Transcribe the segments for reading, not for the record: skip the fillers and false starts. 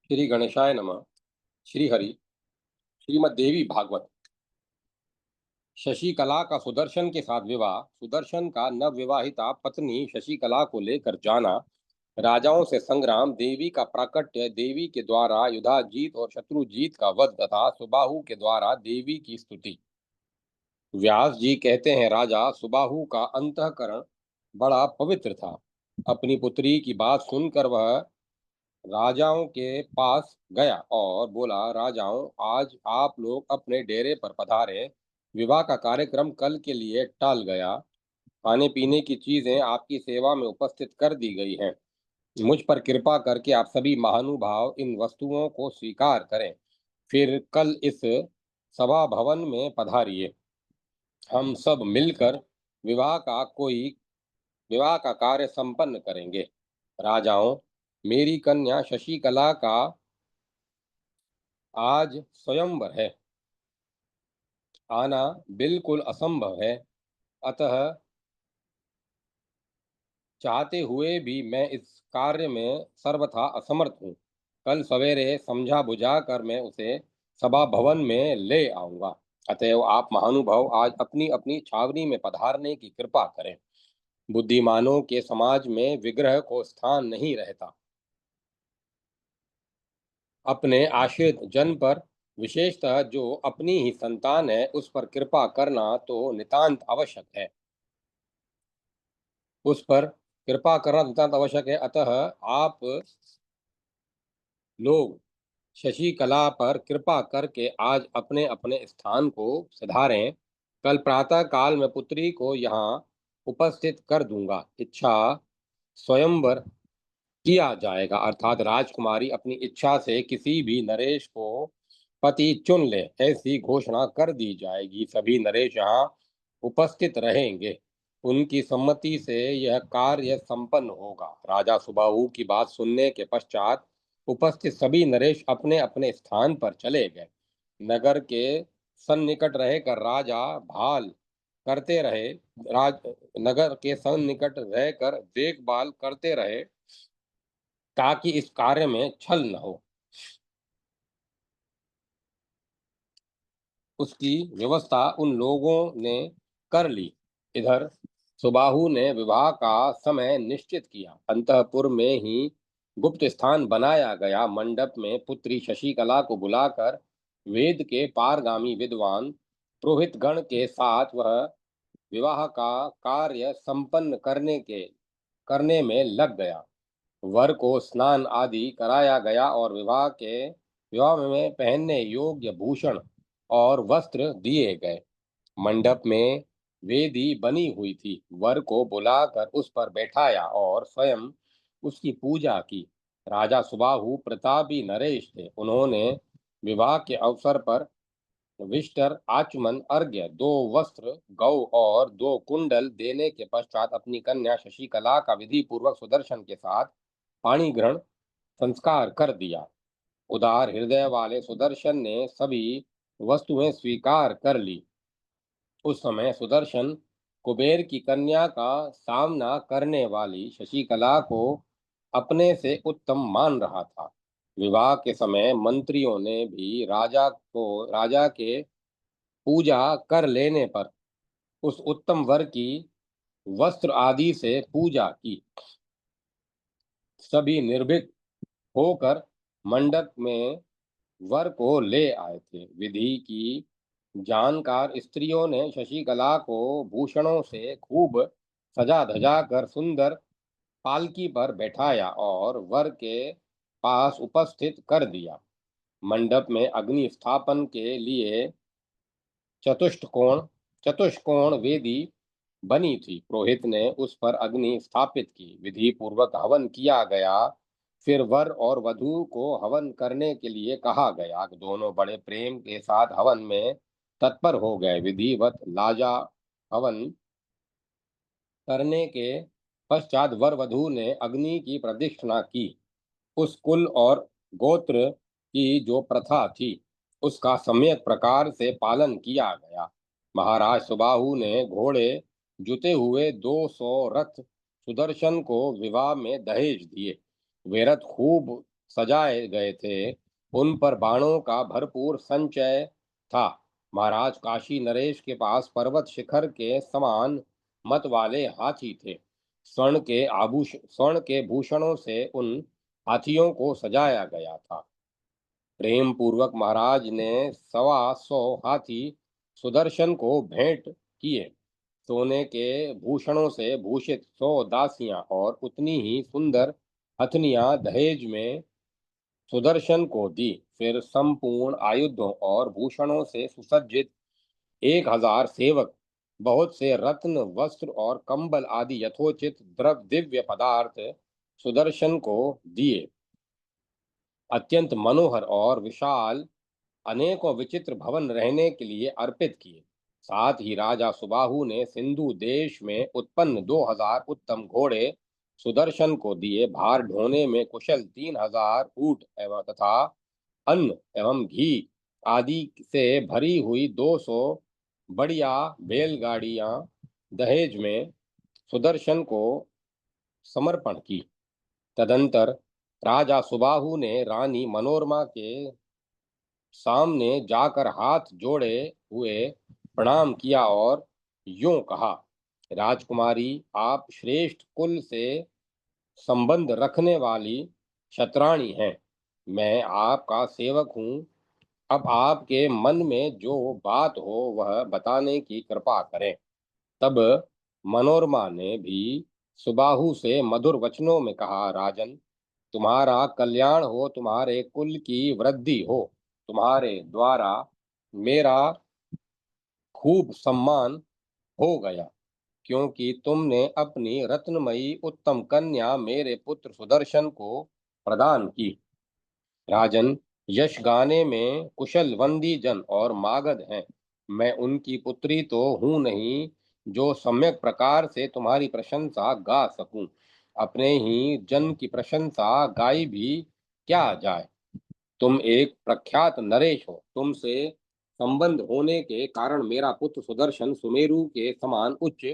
श्री गणेशाय नमः। श्री हरि। श्रीमद् देवी भागवत। शशिकला का सुदर्शन के साथ विवाह। सुदर्शन का नवविवाहिता पत्नी शशिकला को लेकर जाना। राजाओं से संग्राम। देवी का प्राकट्य। देवी के द्वारा युधाजीत और शत्रुजीत का वध तथा सुबाहु के द्वारा देवी की स्तुति। व्यास जी कहते हैं, राजा सुबाहु का अंतःकरण बड़ा पवित्र था। अपनी पुत्री की बात सुनकर वह राजाओं के पास गया और बोला, राजाओं, आज आप लोग अपने डेरे पर पधारे। विवाह का कार्यक्रम कल के लिए टल गया। खाने पीने की चीजें आपकी सेवा में उपस्थित कर दी गई हैं। मुझ पर कृपा करके आप सभी महानुभाव इन वस्तुओं को स्वीकार करें, फिर कल इस सभा भवन में पधारिए। हम सब मिलकर विवाह का कोई विवाह का कार्य संपन्न करेंगे। राजाओं, मेरी कन्या शशिकला का आज स्वयंवर है। आना बिल्कुल असंभव है। अतः चाहते हुए भी मैं इस कार्य में सर्वथा असमर्थ हूँ। कल सवेरे समझा बुझा कर मैं उसे सभा भवन में ले आऊंगा। अतएव आप महानुभाव आज अपनी अपनी छावनी में पधारने की कृपा करें। बुद्धिमानों के समाज में विग्रह को स्थान नहीं रहता। अपने आश्रित जन पर, विशेषतः जो अपनी ही संतान है, उस पर कृपा करना तो नितांत आवश्यक है। उस पर कृपा करना नितांत आवश्यक है। अतः आप लोग शशिकला पर कृपा करके आज अपने अपने स्थान को सुधारें। कल प्रातः काल में पुत्री को यहाँ उपस्थित कर दूंगा। इच्छा स्वयंवर किया जाएगा, अर्थात राजकुमारी अपनी इच्छा से किसी भी नरेश को पति चुन ले, ऐसी घोषणा कर दी जाएगी। सभी नरेश यहाँ उपस्थित रहेंगे। उनकी सम्मति से यह कार्य संपन्न होगा। राजा सुबाहु की बात सुनने के पश्चात उपस्थित सभी नरेश अपने अपने स्थान पर चले गए। नगर के सन्निकट रहकर राजा भाल करते रहे। राज नगर के सन्निकट रहकर देखभाल करते रहे, ताकि इस कार्य में छल न हो। उसकी व्यवस्था उन लोगों ने कर ली। इधर सुबाहु ने विवाह का समय निश्चित किया। अंतःपुर में ही गुप्त स्थान बनाया गया। मंडप में पुत्री शशिकला को बुलाकर वेद के पारगामी विद्वान पुरोहित गण के साथ वह विवाह का कार्य संपन्न करने में लग गया। वर को स्नान आदि कराया गया और विवाह में पहनने योग्य भूषण और वस्त्र दिए गए। मंडप में वेदी बनी हुई थी। वर को बुलाकर उस पर बैठाया और स्वयं उसकी पूजा की। राजा सुबाहु प्रतापी नरेश थे। उन्होंने विवाह के अवसर पर विष्टर, आचमन, अर्घ्य, दो वस्त्र, गौ और दो कुंडल देने के पश्चात अपनी कन्या शशिकला का विधि पूर्वक सुदर्शन के साथ पाणी ग्रहण संस्कार कर दिया। उदार हृदय वाले सुदर्शन ने सभी वस्तुएं स्वीकार कर ली। उस समय सुदर्शन कुबेर की कन्या का सामना करने वाली शशिकला को अपने से उत्तम मान रहा था। विवाह के समय मंत्रियों ने भी राजा के पूजा कर लेने पर उस उत्तम वर की वस्त्र आदि से पूजा की। सभी निर्भीक होकर मंडप में वर को ले आए थे। विधि की जानकार स्त्रियों ने शशिकला को भूषणों से खूब सजा धजा कर सुंदर पालकी पर बैठाया और वर के पास उपस्थित कर दिया। मंडप में अग्नि स्थापन के लिए चतुष्कोण चतुष्कोण वेदी बनी थी। पुरोहित ने उस पर अग्नि स्थापित की। विधि पूर्वक हवन किया गया। फिर वर और वधू को हवन करने के लिए कहा गया। दोनों बड़े प्रेम के साथ हवन में तत्पर हो गए। विधिवत लाजा हवन करने के पश्चात वर वधू ने अग्नि की प्रदक्षिणा की। उस कुल और गोत्र की जो प्रथा थी, उसका सम्यक प्रकार से पालन किया गया। महाराज सुबाहु ने घोड़े जुते हुए 200 रथ सुदर्शन को विवाह में दहेज दिए। वे रथ खूब सजाए गए थे, उन पर बाणों का भरपूर संचय था। महाराज काशी नरेश के पास पर्वत शिखर के समान मत वाले हाथी थे। स्वर्ण के भूषणों से उन हाथियों को सजाया गया था। प्रेम पूर्वक महाराज ने 125 हाथी सुदर्शन को भेंट किए। सोने के भूषणों से भूषित 100 दासियां और उतनी ही सुंदर हथनियां दहेज में सुदर्शन को दी। फिर संपूर्ण आयुधों और भूषणों से सुसज्जित 1000 सेवक, बहुत से रत्न, वस्त्र और कंबल आदि यथोचित दिव्य पदार्थ सुदर्शन को दिए। अत्यंत मनोहर और विशाल अनेकों विचित्र भवन रहने के लिए अर्पित किए। साथ ही राजा सुबाहु ने सिंधु देश में उत्पन्न 2000 उत्तम घोड़े सुदर्शन को दिए। भार ढोने में कुशल 3000 ऊंट एवं तथा अन्न एवं घी आदि से भरी हुई 200 बढ़िया बैलगाड़ियां दहेज में सुदर्शन को समर्पण की। तदंतर राजा सुबाहु ने रानी मनोरमा के सामने जाकर हाथ जोड़े हुए प्रणाम किया और यूं कहा, राजकुमारी, आप श्रेष्ठ कुल से संबंध रखने वाली क्षत्राणी हैं। मैं आपका सेवक हूँ। अब आपके मन में जो बात हो वह बताने की कृपा करें। तब मनोरमा ने भी सुबाहु से मधुर वचनों में कहा, राजन, तुम्हारा कल्याण हो, तुम्हारे कुल की वृद्धि हो। तुम्हारे द्वारा मेरा खूब सम्मान हो गया, क्योंकि तुमने अपनी रत्नमयी उत्तम कन्या मेरे पुत्र सुदर्शन को प्रदान की। राजन, यश गाने में कुशलवंदी जन और मागध हैं। मैं उनकी पुत्री तो हूं नहीं जो सम्यक प्रकार से तुम्हारी प्रशंसा गा सकूं। अपने ही जन की प्रशंसा गाई भी क्या जाए। तुम एक प्रख्यात नरेश हो। तुमसे संबंध होने के कारण मेरा पुत्र सुदर्शन सुमेरु के समान उच्च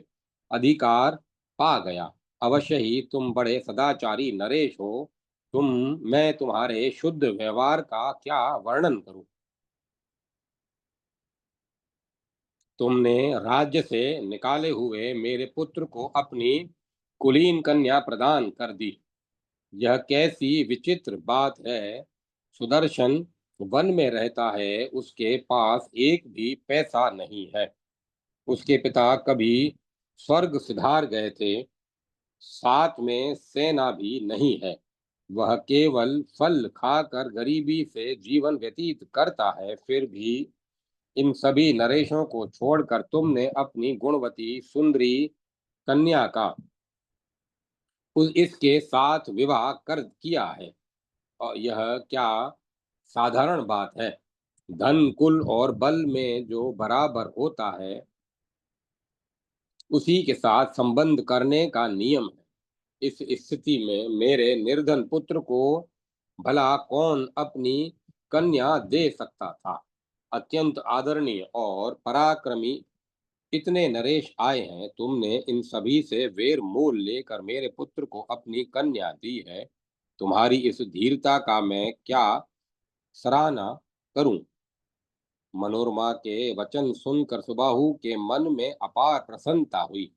अधिकार पा गया। अवश्य ही तुम बड़े सदाचारी नरेश हो। मैं तुम्हारे शुद्ध व्यवहार का क्या वर्णन करूं। तुमने राज्य से निकाले हुए मेरे पुत्र को अपनी कुलीन कन्या प्रदान कर दी। यह कैसी विचित्र बात है। सुदर्शन वन में रहता है, उसके पास एक भी पैसा नहीं है। उसके पिता कभी स्वर्ग सिधार गए थे। साथ में सेना भी नहीं है। वह केवल फल खाकर गरीबी से जीवन व्यतीत करता है। फिर भी इन सभी नरेशों को छोड़कर तुमने अपनी गुणवती सुंदरी कन्या का इसके साथ विवाह कर किया है। और यह क्या साधारण बात है। धन, कुल और बल में जो बराबर होता है उसी के साथ संबंध करने का नियम है। इस स्थिति में मेरे निर्धन पुत्र को भला कौन अपनी कन्या दे सकता था। अत्यंत आदरणीय और पराक्रमी इतने नरेश आए हैं, तुमने इन सभी से वेर मोल लेकर मेरे पुत्र को अपनी कन्या दी है। तुम्हारी इस धीरता का मैं क्या सराहना करूं। मनोरमा के वचन सुनकर सुबाहु के मन में अपार प्रसन्नता हुई।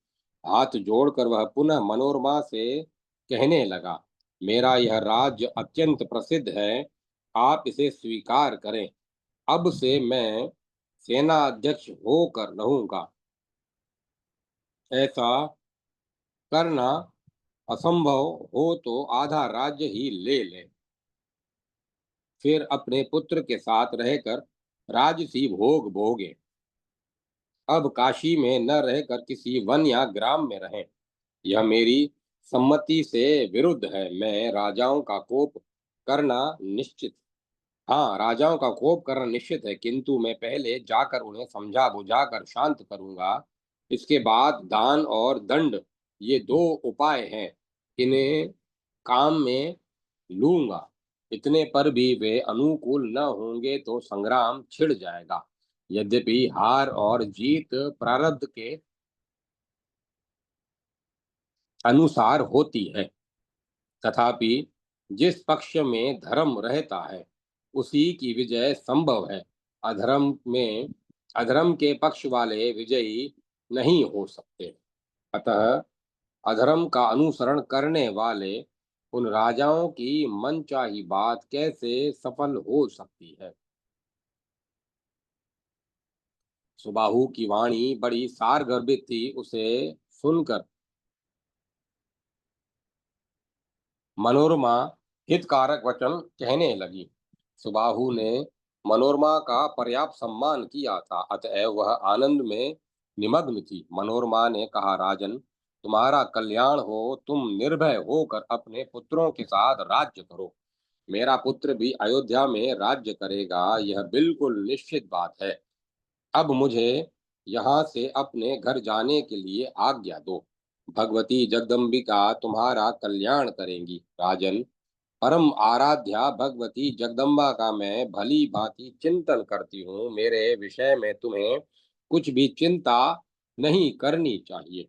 हाथ जोड़कर वह पुनः मनोरमा से कहने लगा, मेरा यह राज्य अत्यंत प्रसिद्ध है। आप इसे स्वीकार करें। अब से मैं सेना अध्यक्ष होकर रहूंगा। ऐसा करना असंभव हो तो आधा राज्य ही ले ले। फिर अपने पुत्र के साथ रहकर राजसी भोग भोगे। अब काशी में न रहकर किसी वन या ग्राम में रहें। यह मेरी सम्मति से विरुद्ध है। मैं राजाओं का कोप करना निश्चित हाँ, राजाओं का कोप करना निश्चित है, किंतु मैं पहले जाकर उन्हें समझा बुझाकर शांत करूंगा। इसके बाद दान और दंड, ये दो उपाय हैं, इन्हें काम में लूंगा। इतने पर भी वे अनुकूल न होंगे तो संग्राम छिड़ जाएगा। यद्यपि हार और जीत प्रारब्ध के अनुसार होती है, तथापि जिस पक्ष में धर्म रहता है उसी की विजय संभव है। अधर्म में अधर्म के पक्ष वाले विजयी नहीं हो सकते। अतः अधर्म का अनुसरण करने वाले उन राजाओं की मनचाही बात कैसे सफल हो सकती है। सुबाहु की वाणी बड़ी सारगर्भित थी। उसे सुनकर मनोरमा हितकारक वचन कहने लगी। सुबाहु ने मनोरमा का पर्याप्त सम्मान किया था, अतएव वह आनंद में निमग्न थी। मनोरमा ने कहा, राजन, तुम्हारा कल्याण हो। तुम निर्भय होकर अपने पुत्रों के साथ राज्य करो। मेरा पुत्र भी अयोध्या में राज्य करेगा, यह बिल्कुल निश्चित बात है। अब मुझे यहाँ से अपने घर जाने के लिए आज्ञा दो। भगवती जगदम्बिका तुम्हारा कल्याण करेंगी। राजन, परम आराध्या भगवती जगदम्बा का मैं भली भांति चिंतन करती हूँ। मेरे विषय में तुम्हें कुछ भी चिंता नहीं करनी चाहिए।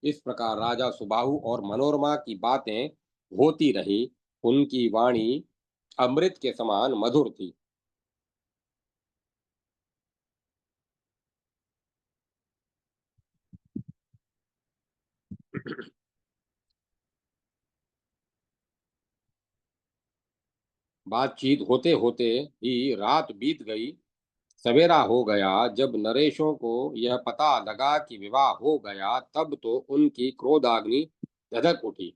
इस प्रकार राजा सुबाहु और मनोरमा की बातें होती रही। उनकी वाणी अमृत के समान मधुर थी। बातचीत होते होते ही रात बीत गई। सवेरा हो गया। जब नरेशों को यह पता लगा कि विवाह हो गया, तब तो उनकी क्रोधाग्नि धधक उठी।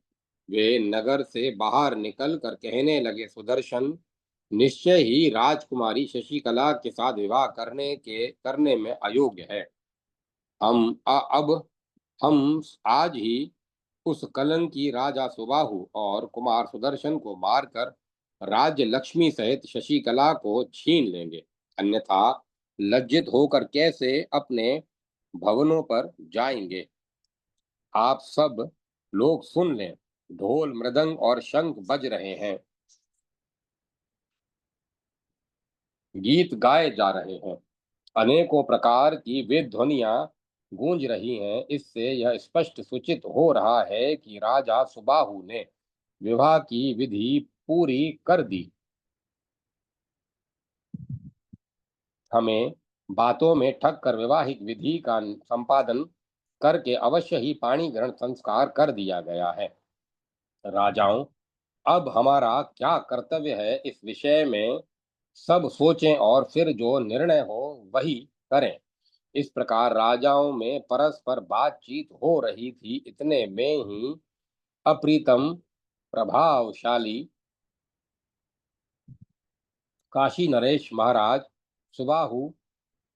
वे नगर से बाहर निकल कर कहने लगे, सुदर्शन निश्चय ही राजकुमारी शशिकला के साथ विवाह करने में अयोग्य है। अब हम आज ही उस कलंकी राजा सुबाहु और कुमार सुदर्शन को मारकर राज्य लक्ष्मी सहित शशिकला को छीन लेंगे। अन्यथा लज्जित होकर कैसे अपने भवनों पर जाएंगे। आप सब लोग सुन लें, ढोल मृदंग और शंख बज रहे हैं, गीत गाए जा रहे हैं, अनेकों प्रकार की वेद ध्वनियां गूंज रही हैं। इससे यह स्पष्ट सूचित हो रहा है कि राजा सुबाहु ने विवाह की विधि पूरी कर दी। हमें बातों में ठग कर वैवाहिक विधि का संपादन करके अवश्य ही पाणी ग्रहण संस्कार कर दिया गया है। राजाओं, अब हमारा क्या कर्तव्य है, इस विषय में सब सोचें और फिर जो निर्णय हो वही करें। इस प्रकार राजाओं में परस्पर बातचीत हो रही थी। इतने में ही अप्रीतम प्रभावशाली काशी नरेश महाराज सुबाहु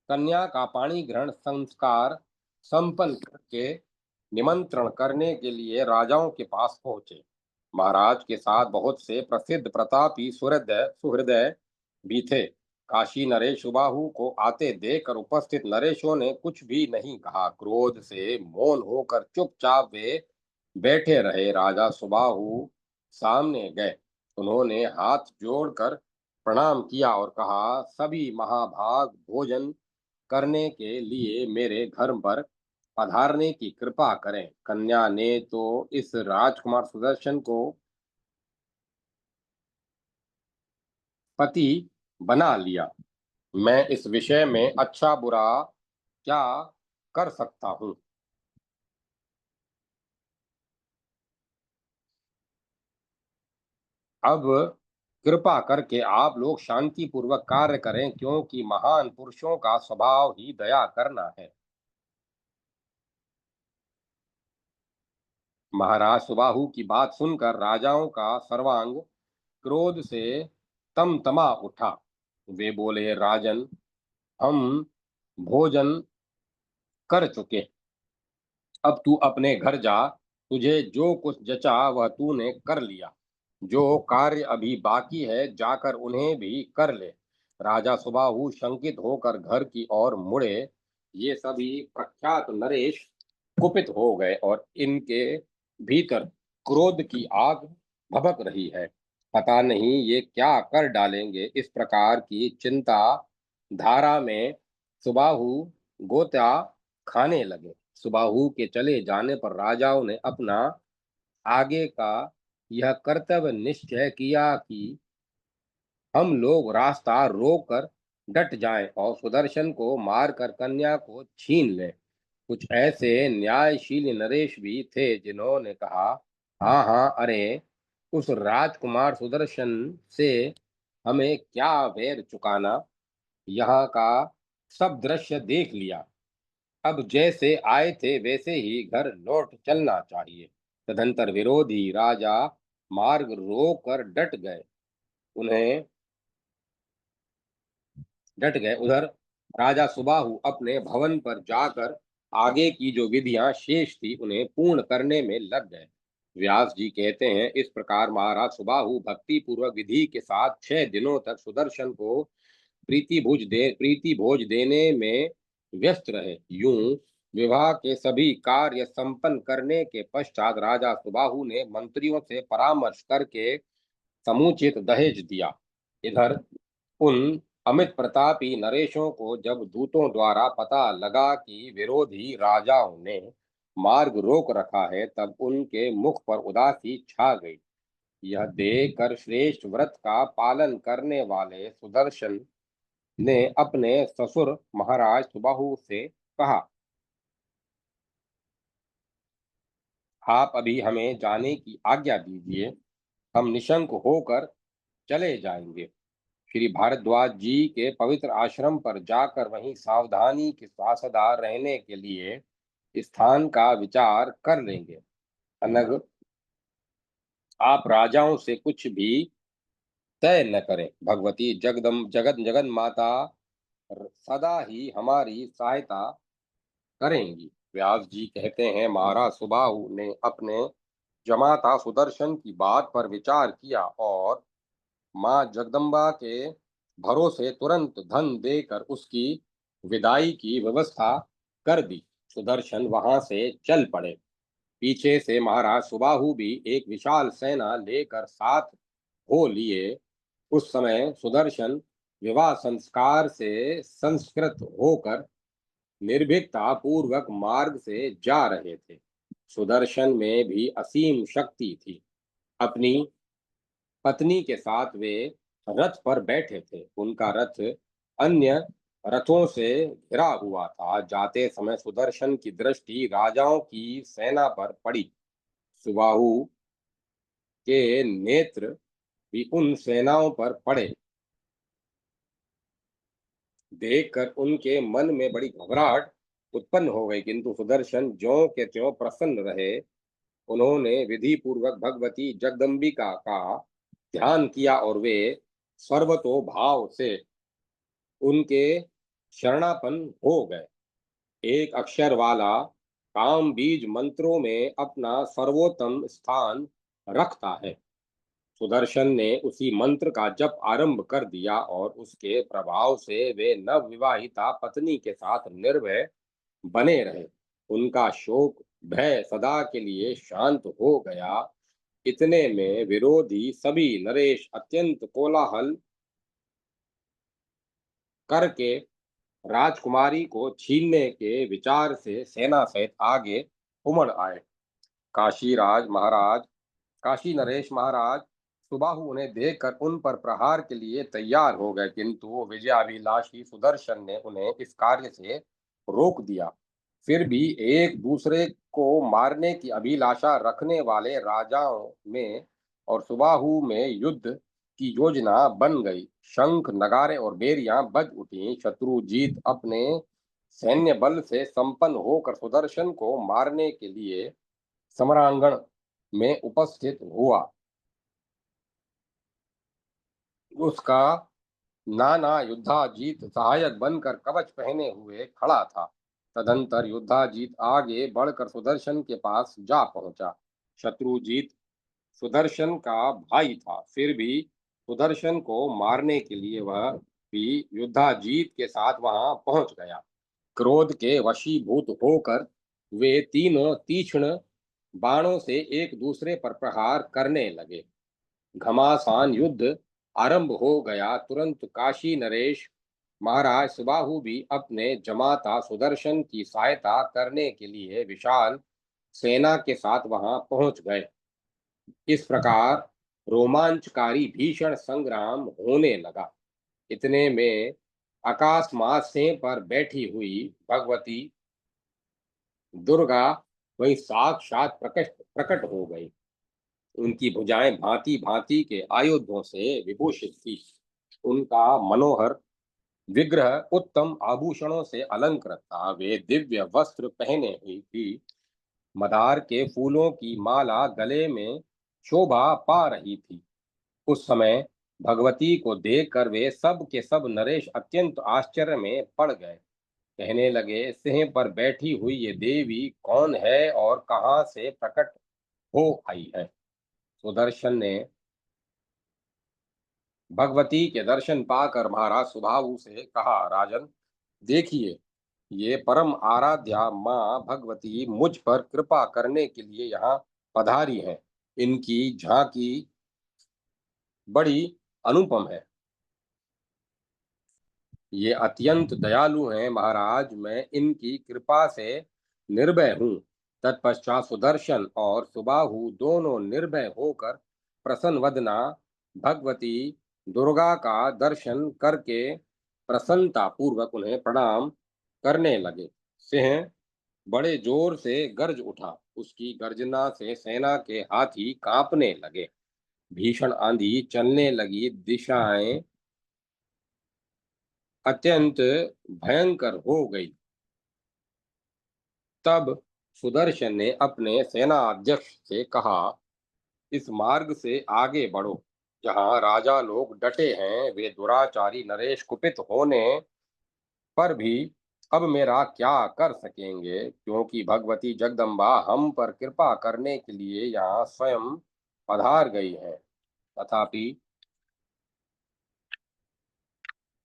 कन्या का पाणी ग्रहण संस्कार संपन्न करके निमंत्रण करने के लिए राजाओं के पास पहुंचे। महाराज के साथ बहुत से प्रसिद्ध प्रतापी सुहृदय भी थे। काशी नरेश सुबाहु को आते देखकर उपस्थित नरेशों ने कुछ भी नहीं कहा। क्रोध से मौन होकर चुपचाप वे बैठे रहे। राजा सुबाहु सामने गए। उन्होंने हाथ जोड़कर प्रणाम किया और कहा, सभी महाभाग भोजन करने के लिए मेरे घर पर पधारने की कृपा करें। कन्या ने तो इस राजकुमार सुदर्शन को पति बना लिया। मैं इस विषय में अच्छा बुरा क्या कर सकता हूँ। अब कृपा करके आप लोग शांति पूर्वक कार्य करें, क्योंकि महान पुरुषों का स्वभाव ही दया करना है। महाराज सुबाहु की बात सुनकर राजाओं का सर्वांग क्रोध से तमतमा उठा। वे बोले, राजन, हम भोजन कर चुके, अब तू अपने घर जा। तुझे जो कुछ जचा वह तूने कर लिया। जो कार्य अभी बाकी है जाकर उन्हें भी कर ले। राजा सुबाहु शंकित होकर घर की ओर मुड़े। ये सभी प्रख्यात नरेश कुपित हो गए और इनके भीतर क्रोध की आग भभक रही है। पता नहीं ये क्या कर डालेंगे। इस प्रकार की चिंता धारा में सुबाहु गोता खाने लगे। सुबाहु के चले जाने पर राजाओं ने अपना आगे का यह कर्तव्य निश्चय किया कि हम लोग रास्ता रोककर डट जाएं और सुदर्शन को मारकर कन्या को छीन लें। कुछ ऐसे न्यायशील नरेश भी थे जिन्होंने कहा, हाँ हाँ, अरे उस राजकुमार सुदर्शन से हमें क्या वैर चुकाना, यहाँ का सब दृश्य देख लिया, अब जैसे आए थे वैसे ही घर लौट चलना चाहिए। तदंतर विरोधी राजा मार्ग रोक कर उन्हें डट गए। उधर राजा सुबाहु अपने भवन पर जाकर आगे की जो विधियां शेष थी उन्हें पूर्ण करने में लग गए। व्यास जी कहते हैं, इस प्रकार महाराज सुबाहु भक्ति पूर्वक विधि के साथ 6 दिनों तक सुदर्शन को प्रीति भोज देने में व्यस्त रहे। यूं विवाह के सभी कार्य संपन्न करने के पश्चात राजा सुबाहु ने मंत्रियों से परामर्श करके समुचित दहेज दिया। इधर उन अमित प्रतापी नरेशों को जब दूतों द्वारा पता लगा कि विरोधी राजाओं ने मार्ग रोक रखा है, तब उनके मुख पर उदासी छा गई। यह देखकर श्रेष्ठ व्रत का पालन करने वाले सुदर्शन ने अपने ससुर महाराज सुबाहु से कहा, आप अभी हमें जाने की आज्ञा दीजिए, हम निशंक होकर चले जाएंगे। श्री भारद्वाज जी के पवित्र आश्रम पर जाकर वहीं सावधानी के साझेदार रहने के लिए स्थान का विचार कर लेंगे। अनग आप राजाओं से कुछ भी तय न करें। भगवती जगत जगन माता सदा ही हमारी सहायता करेंगी। व्यास जी कहते हैं, महाराज सुबाहु ने अपने जमाता सुदर्शन की बात पर विचार किया और माँ जगदम्बा के भरोसे तुरंत धन देकर उसकी विदाई की व्यवस्था कर दी। सुदर्शन वहां से चल पड़े। पीछे से महाराज सुबाहु भी एक विशाल सेना लेकर साथ हो लिए। उस समय सुदर्शन विवाह संस्कार से संस्कृत होकर निर्भीकता पूर्वक मार्ग से जा रहे थे। सुदर्शन में भी असीम शक्ति थी। अपनी पत्नी के साथ वे रथ पर बैठे थे। उनका रथ अन्य रथों से घिरा हुआ था। जाते समय सुदर्शन की दृष्टि राजाओं की सेना पर पड़ी। सुबाहु के नेत्र भी उन सेनाओं पर पड़े। देखकर उनके मन में बड़ी घबराहट उत्पन्न हो गई, किंतु सुदर्शन ज्यों के त्यों प्रसन्न रहे। उन्होंने विधि पूर्वक भगवती जगदम्बिका का ध्यान किया और वे सर्वतो भाव से उनके शरणापन्न हो गए। एक अक्षर वाला काम बीज मंत्रों में अपना सर्वोत्तम स्थान रखता है। सुदर्शन ने उसी मंत्र का जप आरंभ कर दिया और उसके प्रभाव से वे नवविवाहिता पत्नी के साथ निर्भय बने रहे। उनका शोक भय सदा के लिए शांत हो गया। इतने में विरोधी सभी नरेश अत्यंत कोलाहल करके राजकुमारी को छीनने के विचार से सेना सहित आगे उमड़ आए। काशीराज महाराज काशी नरेश महाराज सुबाहु उन्हें देखकर उन पर प्रहार के लिए तैयार हो गए, किंतु विजयाभिलाषी सुदर्शन ने उन्हें इस कार्य से रोक दिया। फिर भी एक दूसरे को मारने की अभिलाषा रखने वाले राजाओं में और सुबाहु में युद्ध की योजना बन गई। शंख नगारे और बेरियां बज उठी। शत्रुजीत अपने सैन्य बल से संपन्न होकर सुदर्शन को मारने के लिए समरांगण में उपस्थित हुआ। उसका नाना युद्धाजीत सहायक बनकर कवच पहने हुए खड़ा था। तदंतर युद्धाजीत आगे बढ़कर सुदर्शन के पास जा पहुंचा। शत्रुजीत सुदर्शन का भाई था, फिर भी सुदर्शन को मारने के लिए वह भी युद्धाजीत के साथ वहां पहुंच गया। क्रोध के वशीभूत होकर वे तीनों तीक्ष्ण बाणों से एक दूसरे पर प्रहार करने लगे। घमासान युद्ध आरंभ हो गया। तुरंत काशी नरेश महाराज सुबाहु भी अपने जमाता सुदर्शन की सहायता करने के लिए विशाल सेना के साथ वहां पहुंच गए। इस प्रकार रोमांचकारी भीषण संग्राम होने लगा। इतने में आकाश मासे पर बैठी हुई भगवती दुर्गा वही साक्षात प्रकट प्रकट हो गई। उनकी भुजाएं भांति भांति के आयुधों से विभूषित थी। उनका मनोहर विग्रह उत्तम आभूषणों से अलंकृत था। वे दिव्य वस्त्र पहने हुई थी। मदार के फूलों की माला गले में शोभा पा रही थी। उस समय भगवती को देखकर वे सब के सब नरेश अत्यंत आश्चर्य में पड़ गए। कहने लगे, सिंह पर बैठी हुई ये देवी कौन है और कहाँ से प्रकट हो आई है? सुदर्शन ने भगवती के दर्शन पाकर महाराज सुबाहु से कहा, राजन देखिए, ये परम आराध्या माँ भगवती मुझ पर कृपा करने के लिए यहाँ पधारी हैं। इनकी झांकी बड़ी अनुपम है। ये अत्यंत दयालु हैं महाराज, मैं इनकी कृपा से निर्भय हूँ। तत्पश्चात सुदर्शन और सुबाहु दोनों निर्भय होकर प्रसन्न वदना भगवती दुर्गा का दर्शन करके प्रसन्नता पूर्वक उन्हें प्रणाम करने लगे। सिंह बड़े जोर से गर्ज उठा। उसकी गर्जना से सेना के हाथी कांपने लगे। भीषण आंधी चलने लगी। दिशाएं अत्यंत भयंकर हो गई। तब सुदर्शन ने अपने सेनाध्यक्ष से कहा, इस मार्ग से आगे बढ़ो। जहां राजा लोग डटे हैं, वे दुराचारी नरेश कुपित होने पर भी अब मेरा क्या कर सकेंगे, क्योंकि भगवती जगदम्बा हम पर कृपा करने के लिए यहाँ स्वयं पधार गई है। तथापि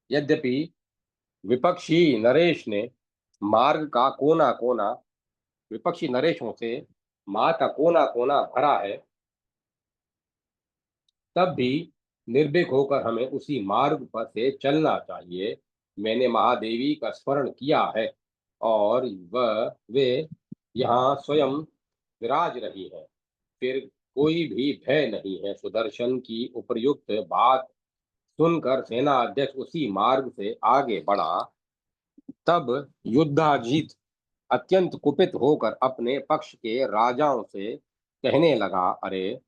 यद्यपि विपक्षी नरेश ने मार्ग का कोना कोना विपक्षी नरेशों से मार्ग का कोना कोना भरा है, तब भी निर्भीक होकर हमें उसी मार्ग पर से चलना चाहिए। मैंने महादेवी का स्मरण किया है और वह वे यहाँ स्वयं विराज रही है। फिर कोई भी भय नहीं है। सुदर्शन की उपर्युक्त बात सुनकर सेना अध्यक्ष उसी मार्ग से आगे बढ़ा। तब युद्धाजीत अत्यंत कुपित होकर अपने पक्ष के राजाओं से कहने लगा, अरे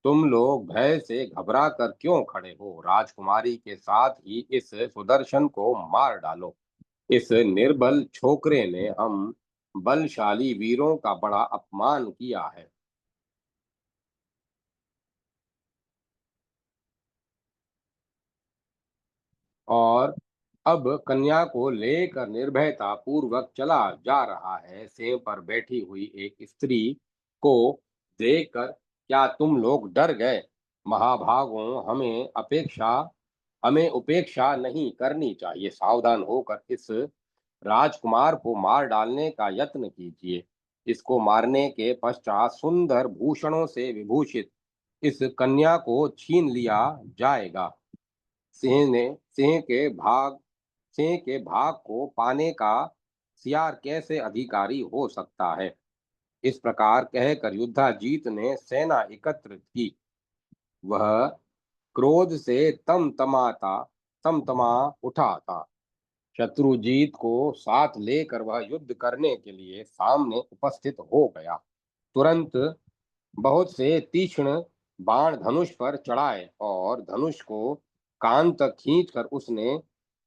तुम लोग भय से घबरा कर क्यों खड़े हो? राजकुमारी के साथ ही इस सुदर्शन को मार डालो। इस निर्बल छोकरे ने हम बलशाली वीरों का बड़ा अपमान किया है। और अब कन्या को लेकर निर्भयता पूर्वक चला जा रहा है। सेव पर बैठी हुई एक स्त्री को देखकर क्या तुम लोग डर गए? महाभागों, हमें उपेक्षा नहीं करनी चाहिए। सावधान होकर इस राजकुमार को मार डालने का यत्न कीजिए। इसको मारने के पश्चात सुंदर भूषणों से विभूषित इस कन्या को छीन लिया जाएगा। सिंह ने सिंह के भाग को पाने का सियार कैसे अधिकारी हो सकता है? इस प्रकार कहकर युद्धाजीत ने सेना एकत्रित की। वह क्रोध से तमतमा उठा था। शत्रुजीत को साथ लेकर वह युद्ध करने के लिए सामने उपस्थित हो गया। तुरंत बहुत से तीक्ष्ण बाण धनुष पर चढ़ाए और धनुष को कान तक खींचकर उसने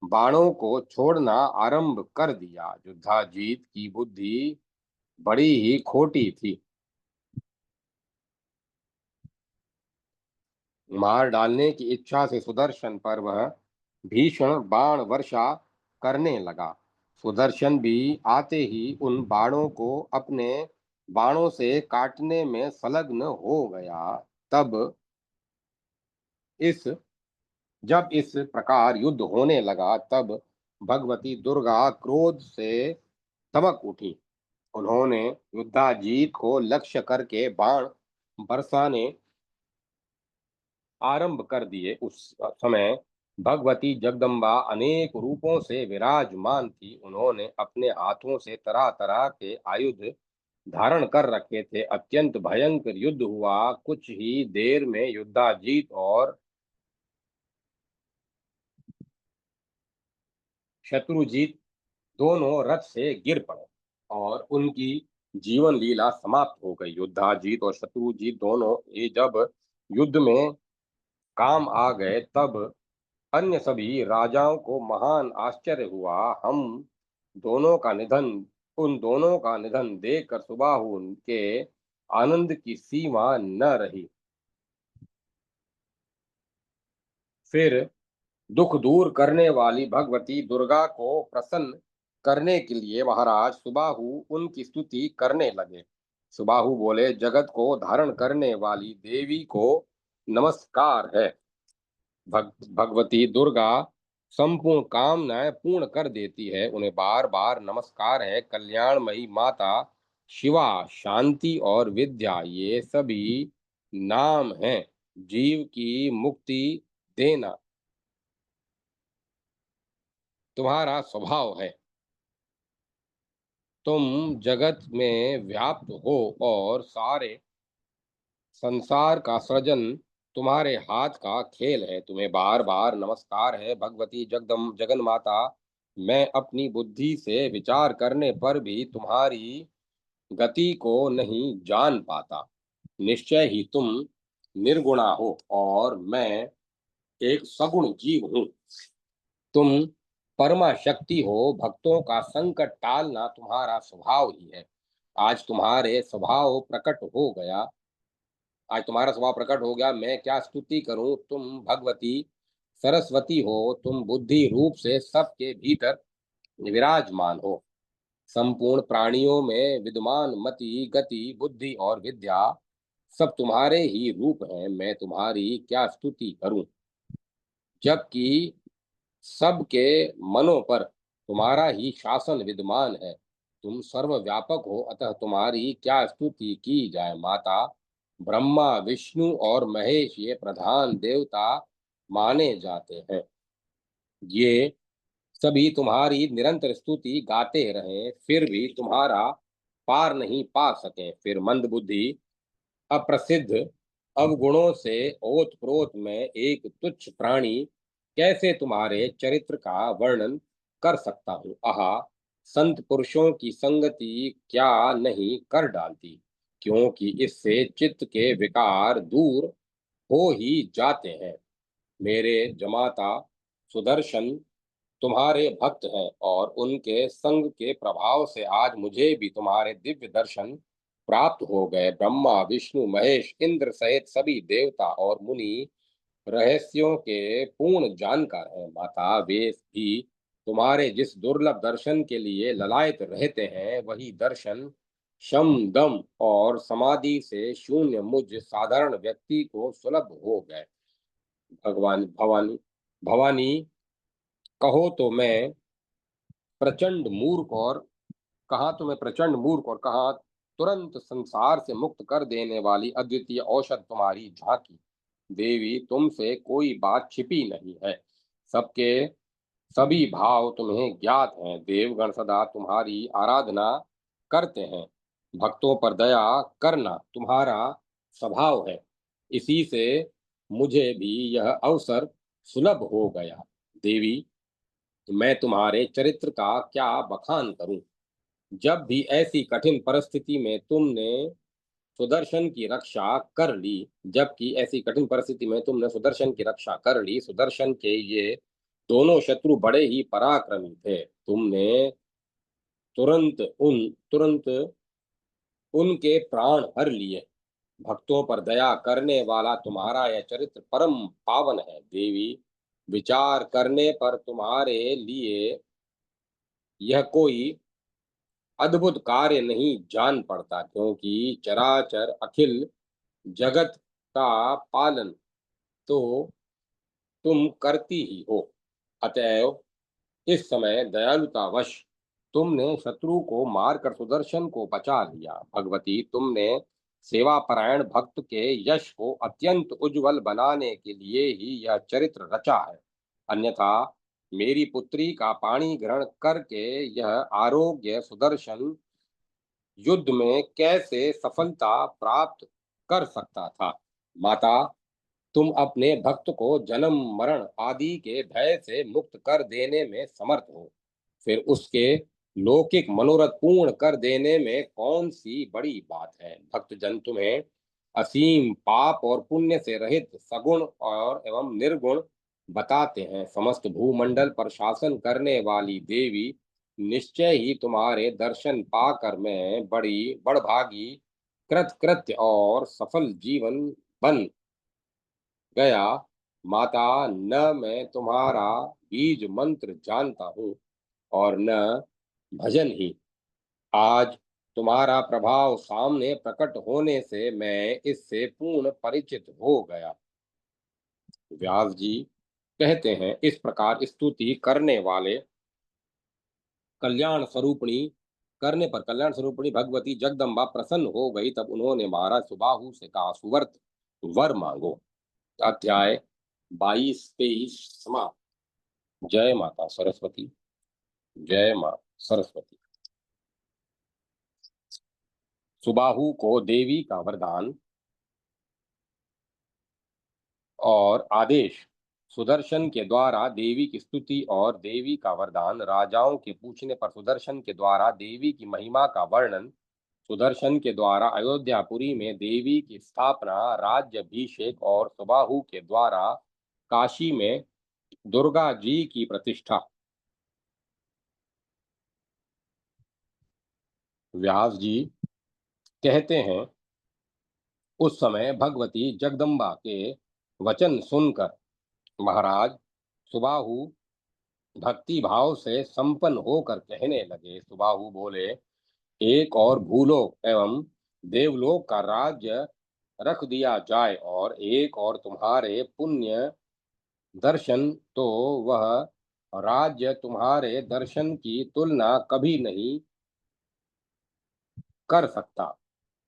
बाणों को छोड़ना आरंभ कर दिया। युद्धाजीत की बुद्धि बड़ी ही खोटी थी। मार डालने की इच्छा से सुदर्शन पर वह भीषण बाण वर्षा करने लगा। सुदर्शन भी आते ही उन बाणों को अपने बाणों से काटने में संलग्न हो गया। तब इस जब इस प्रकार युद्ध होने लगा, तब भगवती दुर्गा क्रोध से चमक उठी। उन्होंने युद्धाजीत को लक्ष्य करके बाण बरसाने आरंभ कर दिए। उस समय भगवती जगदम्बा अनेक रूपों से विराजमान थी। उन्होंने अपने हाथों से तरह तरह के आयुध धारण कर रखे थे। अत्यंत भयंकर युद्ध हुआ। कुछ ही देर में युद्धाजीत और शत्रुजीत दोनों रथ से गिर पड़े और उनकी जीवन लीला समाप्त हो गई। युद्धाजीत और शत्रुजीत दोनों ये जब युद्ध में काम आ गए तब अन्य सभी राजाओं को महान आश्चर्य हुआ। हम दोनों का निधन उन दोनों का निधन देखकर सुबाहु के आनंद की सीमा न रही। फिर दुख दूर करने वाली भगवती दुर्गा को प्रसन्न करने के लिए महाराज सुबाहु उनकी स्तुति करने लगे। सुबाहु बोले, जगत को धारण करने वाली देवी को नमस्कार है। भगवती दुर्गा संपूर्ण कामनाएं पूर्ण कर देती है। उन्हें बार बार नमस्कार है। कल्याणमयी माता शिवा, शांति और विद्या ये सभी नाम हैं। जीव की मुक्ति देना तुम्हारा स्वभाव है। तुम जगत में व्याप्त हो और सारे संसार का सृजन तुम्हारे हाथ का खेल है। तुम्हें बार बार नमस्कार है भगवती जगन माता। मैं अपनी बुद्धि से विचार करने पर भी तुम्हारी गति को नहीं जान पाता। निश्चय ही तुम निर्गुणा हो और मैं एक सगुण जीव हूँ। तुम परमा शक्ति हो। भक्तों का संकट टालना तुम्हारा स्वभाव ही है। आज तुम्हारे स्वभाव प्रकट हो गया आज तुम्हारा स्वभाव प्रकट हो गया। मैं क्या स्तुति करूं। तुम भगवती सरस्वती हो। तुम बुद्धि रूप से सबके भीतर विराजमान हो। संपूर्ण प्राणियों में विद्यमान मति, गति, बुद्धि और विद्या सब तुम्हारे ही रूप हैं। मैं तुम्हारी क्या स्तुति करूं, जबकि सबके मनों पर तुम्हारा ही शासन विद्यमान है। तुम सर्वव्यापक हो, अतः तुम्हारी क्या स्तुति की जाए। माता, ब्रह्मा, विष्णु और महेश ये प्रधान देवता माने जाते हैं। ये सभी तुम्हारी निरंतर स्तुति गाते रहे, फिर भी तुम्हारा पार नहीं पा सके। फिर मंदबुद्धि, अप्रसिद्ध, अवगुणों से ओतप्रोत में एक तुच्छ प्राणी कैसे तुम्हारे चरित्र का वर्णन कर सकता हूँ। आहा, संत पुरुषों की संगति क्या नहीं कर डालती, क्योंकि इससे चित्त के विकार दूर हो ही जाते हैं। मेरे जमाता सुदर्शन तुम्हारे भक्त हैं और उनके संग के प्रभाव से आज मुझे भी तुम्हारे दिव्य दर्शन प्राप्त हो गए। ब्रह्मा, विष्णु, महेश, इंद्र सहित सभी देवता और मुनि रहस्यों के पूर्ण जानकार हैं। माता, वे भी तुम्हारे जिस दुर्लभ दर्शन के लिए ललायत रहते हैं, वही दर्शन शम, दम और समाधि से शून्य मुझ साधारण व्यक्ति को सुलभ हो गए। भगवान भवानी भवानी कहो तो मैं प्रचंड मूर्ख और कहा तुम्हें प्रचंड मूर्ख और कहा तुरंत संसार से मुक्त कर देने वाली अद्वितीय औषध तुम्हारी झांकी। देवी, तुमसे कोई बात छिपी नहीं है। सबके सभी भाव तुम्हें ज्ञात हैं। देवगण सदा तुम्हारी आराधना करते हैं। भक्तों पर दया करना तुम्हारा स्वभाव है। इसी से मुझे भी यह अवसर सुलभ हो गया। देवी, मैं तुम्हारे चरित्र का क्या बखान करूं। जब भी ऐसी कठिन परिस्थिति में तुमने सुदर्शन की रक्षा कर ली जबकि ऐसी कठिन परिस्थिति में तुमने सुदर्शन की रक्षा कर ली। सुदर्शन के ये दोनों शत्रु बड़े ही पराक्रमी थे। तुमने तुरंत उन तुरंत उनके प्राण हर लिए। भक्तों पर दया करने वाला तुम्हारा यह चरित्र परम पावन है। देवी, विचार करने पर तुम्हारे लिए यह कोई अद्भुत कार्य नहीं जान पड़ता, क्योंकि चराचर अखिल जगत का पालन तो तुम करती ही हो। अतएव इस समय दयालुतावश तुमने शत्रु को मारकर सुदर्शन को बचा लिया। भगवती, तुमने सेवापरायण भक्त के यश को अत्यंत उज्जवल बनाने के लिए ही यह चरित्र रचा है। अन्यथा मेरी पुत्री का पाणी ग्रहण करके यह आरोग्य सुदर्शन युद्ध में कैसे सफलता प्राप्त कर सकता था। माता, तुम अपने भक्त को जन्म मरण आदि के भय से मुक्त कर देने में समर्थ हो, फिर उसके लौकिक मनोरथ पूर्ण कर देने में कौन सी बड़ी बात है। भक्त जन तुम्हें असीम पाप और पुण्य से रहित सगुण और एवं निर्गुण बताते हैं। समस्त भूमंडल पर शासन करने वाली देवी निश्चय ही तुम्हारे दर्शन पाकर मैं बड़ी बड़भागी कृतकृत्य और सफल जीवन बन गया। माता, न मैं तुम्हारा बीज मंत्र जानता हूँ और न भजन ही। आज तुम्हारा प्रभाव सामने प्रकट होने से मैं इससे पूर्ण परिचित हो गया। व्यास जी कहते हैं, इस प्रकार स्तुति करने वाले कल्याण स्वरूपिणी करने पर कल्याण स्वरूपिणी भगवती जगदम्बा प्रसन्न हो गई। तब उन्होंने महाराज सुबाहु से कहा, सुवर्त वर मांगो। अध्याय 22-23 समाप्त। जय माता सरस्वती। जय मां सरस्वती। सुबाहु को देवी का वरदान और आदेश। सुदर्शन के द्वारा देवी की स्तुति और देवी का वरदान। राजाओं के पूछने पर सुदर्शन के द्वारा देवी की महिमा का वर्णन। सुदर्शन के द्वारा अयोध्यापुरी में देवी की स्थापना, राज्यभिषेक और सुबाहु के द्वारा काशी में दुर्गा जी की प्रतिष्ठा। व्यास जी कहते हैं, उस समय भगवती जगदम्बा के वचन सुनकर महाराज सुबाहु भक्ति भाव से संपन्न होकर कहने लगे। सुबाहु बोले, एक और भूलोक एवं देवलोक का राज्य रख दिया जाए और एक और तुम्हारे पुण्य दर्शन, तो वह राज्य तुम्हारे दर्शन की तुलना कभी नहीं कर सकता।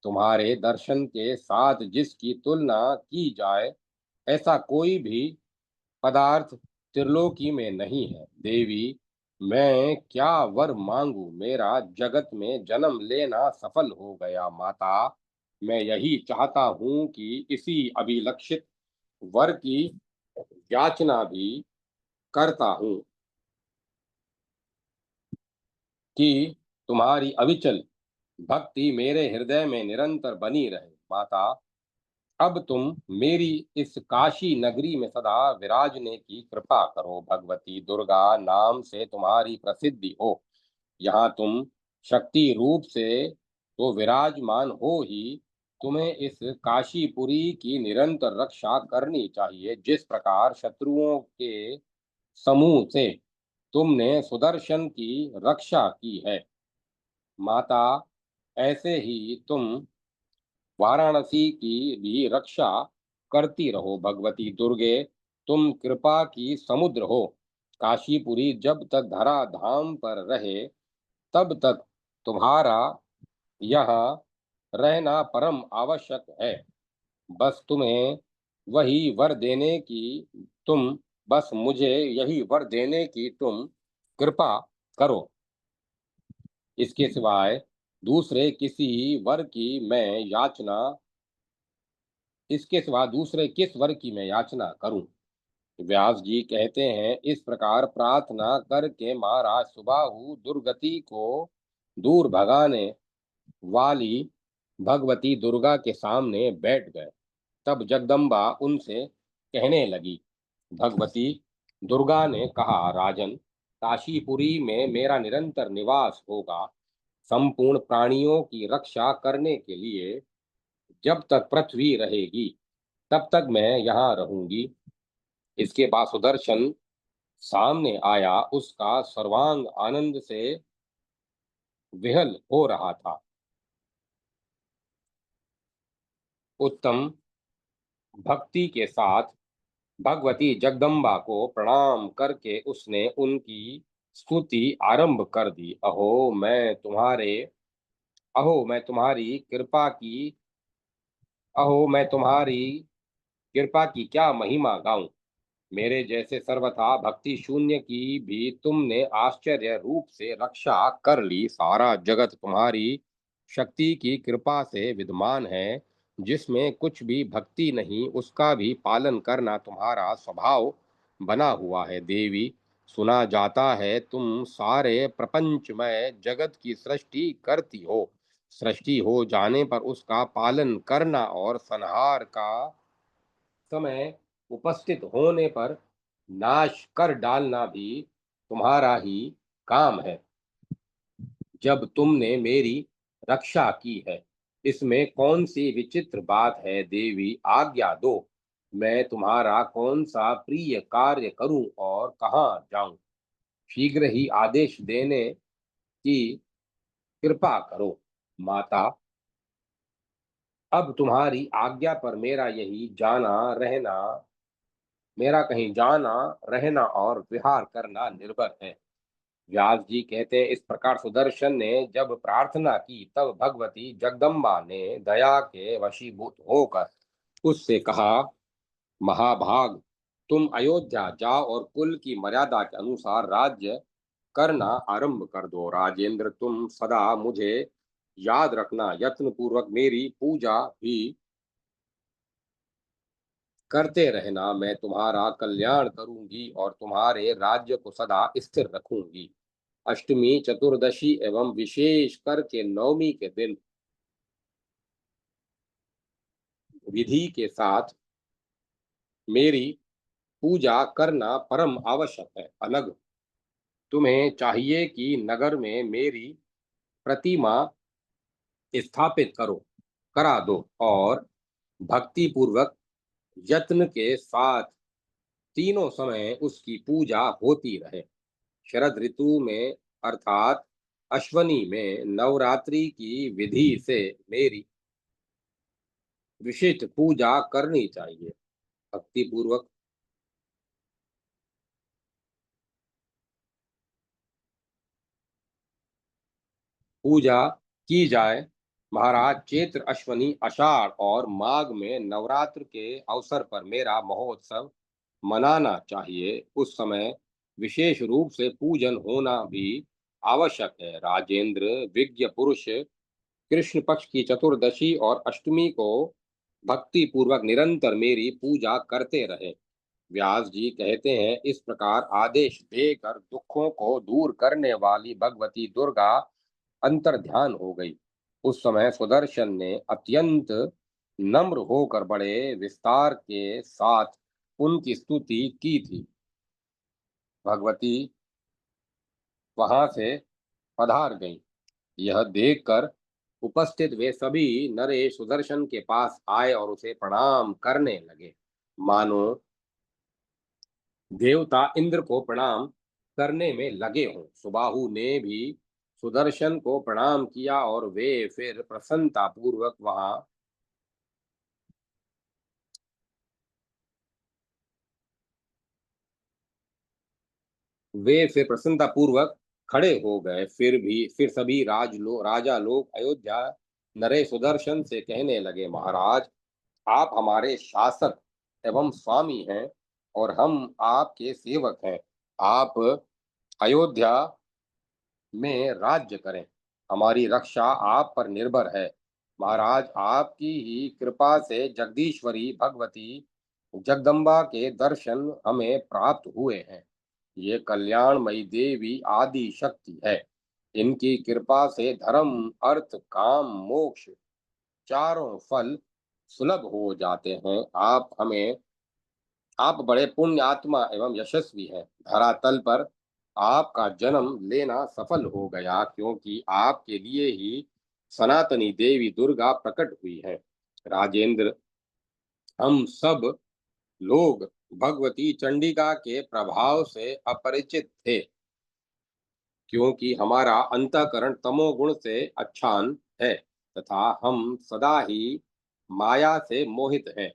तुम्हारे दर्शन के साथ जिसकी तुलना की जाए, ऐसा कोई भी पदार्थ त्रिलोकी में नहीं है। देवी, मैं क्या वर मांगू, मेरा जगत में जन्म लेना सफल हो गया। माता, मैं यही चाहता हूँ कि इसी अभिलक्षित वर की याचना भी करता हूँ कि तुम्हारी अविचल भक्ति मेरे हृदय में निरंतर बनी रहे। माता, अब तुम मेरी इस काशी नगरी में सदा विराजने की कृपा करो। भगवती दुर्गा नाम से तुम्हारी प्रसिद्धि हो। यहाँ तुम शक्ति रूप से तो विराजमान हो ही, तुम्हें इस काशीपुरी की निरंतर रक्षा करनी चाहिए। जिस प्रकार शत्रुओं के समूह से तुमने सुदर्शन की रक्षा की है, माता, ऐसे ही तुम वाराणसी की भी रक्षा करती रहो। भगवती दुर्गे, तुम कृपा की समुद्र हो। काशीपुरी जब तक धरा धाम पर रहे, तब तक तुम्हारा यहाँ रहना परम आवश्यक है। बस तुम्हें वही वर देने की तुम बस मुझे यही वर देने की तुम कृपा करो। इसके सिवाय दूसरे किसी वर की मैं याचना इसके सिवा दूसरे किस वर की मैं याचना करूं। व्यास जी कहते हैं, इस प्रकार प्रार्थना करके महाराज सुबाहु दुर्गति को दूर भगाने वाली भगवती दुर्गा के सामने बैठ गए। तब जगदम्बा उनसे कहने लगी। भगवती दुर्गा ने कहा, राजन, काशीपुरी में मेरा निरंतर निवास होगा। संपूर्ण प्राणियों की रक्षा करने के लिए जब तक पृथ्वी रहेगी, तब तक मैं यहाँ रहूंगी। इसके बाद सुदर्शन सामने आया। उसका सर्वांग आनंद से विहल हो रहा था। उत्तम भक्ति के साथ भगवती जगदम्बा को प्रणाम करके उसने उनकी स्तुति आरंभ कर दी। अहो मैं तुम्हारी कृपा की अहो मैं तुम्हारी कृपा की क्या महिमा गाऊं। मेरे जैसे सर्वथा भक्ति शून्य की भी तुमने आश्चर्य रूप से रक्षा कर ली। सारा जगत तुम्हारी शक्ति की कृपा से विद्यमान है, जिसमें कुछ भी भक्ति नहीं, उसका भी पालन करना तुम्हारा स्वभाव बना हुआ है। देवी, सुना जाता है तुम सारे प्रपंचमय जगत की सृष्टि करती हो। सृष्टि हो जाने पर उसका पालन करना और संहार का समय उपस्थित होने पर नाश कर डालना भी तुम्हारा ही काम है। जब तुमने मेरी रक्षा की है, इसमें कौन सी विचित्र बात है? देवी, आज्ञा दो, मैं तुम्हारा कौन सा प्रिय कार्य करूं और कहाँ जाऊं? शीघ्र ही आदेश देने की कृपा करो। माता, अब तुम्हारी आज्ञा पर मेरा कहीं जाना, रहना और विहार करना निर्भर है। व्यास जी कहते हैं, इस प्रकार सुदर्शन ने जब प्रार्थना की, तब भगवती जगदम्बा ने दया के वशीभूत होकर उससे कहा, महाभाग, तुम अयोध्या जाओ और कुल की मर्यादा के अनुसार राज्य करना आरंभ कर दो। राजेंद्र, तुम सदा मुझे याद रखना, यत्न पूर्वक मेरी पूजा भी करते रहना। मैं तुम्हारा कल्याण करूंगी और तुम्हारे राज्य को सदा स्थिर रखूंगी। अष्टमी, चतुर्दशी एवं विशेष करके नवमी के दिन विधि के साथ मेरी पूजा करना परम आवश्यक है। अनग, तुम्हें चाहिए कि नगर में मेरी प्रतिमा स्थापित करा दो और भक्ति पूर्वक यत्न के साथ तीनों समय उसकी पूजा होती रहे। शरद ऋतु में अर्थात अश्वनी में नवरात्रि की विधि से मेरी विशिष्ट पूजा करनी चाहिए। भक्ति पूर्वक पूजा की जाए। महाराज, चैत्र, अश्वनी, आषाढ़ और माघ में नवरात्र के अवसर पर मेरा महोत्सव मनाना चाहिए। उस समय विशेष रूप से पूजन होना भी आवश्यक है। राजेंद्र, विज्ञ पुरुष कृष्ण पक्ष की चतुर्दशी और अष्टमी को भक्ति पूर्वक निरंतर मेरी पूजा करते रहे। व्यास जी कहते हैं, इस प्रकार आदेश देकर दुखों को दूर करने वाली भगवती दुर्गा अंतर ध्यान हो गई। उस समय सुदर्शन ने अत्यंत नम्र होकर बड़े विस्तार के साथ उनकी स्तुति की थी। भगवती वहां से पधार गईं। यह देखकर उपस्थित वे सभी नरेश सुदर्शन के पास आए और उसे प्रणाम करने लगे, मानो देवता इंद्र को प्रणाम करने में लगे हों। सुबाहु ने भी सुदर्शन को प्रणाम किया और वे फिर प्रसन्नता पूर्वक खड़े हो गए। फिर सभी राजा लोग अयोध्या नरेश सुदर्शन से कहने लगे, महाराज, आप हमारे शासक एवं स्वामी हैं और हम आपके सेवक हैं। आप अयोध्या में राज्य करें, हमारी रक्षा आप पर निर्भर है। महाराज, आपकी ही कृपा से जगदीश्वरी भगवती जगदम्बा के दर्शन हमें प्राप्त हुए हैं। ये कल्याणमयी देवी आदि शक्ति है। इनकी कृपा से धर्म, अर्थ, काम, मोक्ष चारों फल सुलभ हो जाते हैं। आप बड़े पुण्य आत्मा एवं यशस्वी हैं। धरातल पर आपका जन्म लेना सफल हो गया, क्योंकि आपके लिए ही सनातनी देवी दुर्गा प्रकट हुई है। राजेंद्र, हम सब लोग भगवती चंडिका के प्रभाव से अपरिचित थे, क्योंकि हमारा अंतःकरण तमोगुण से अच्छान है तथा हम सदा ही माया से मोहित हैं।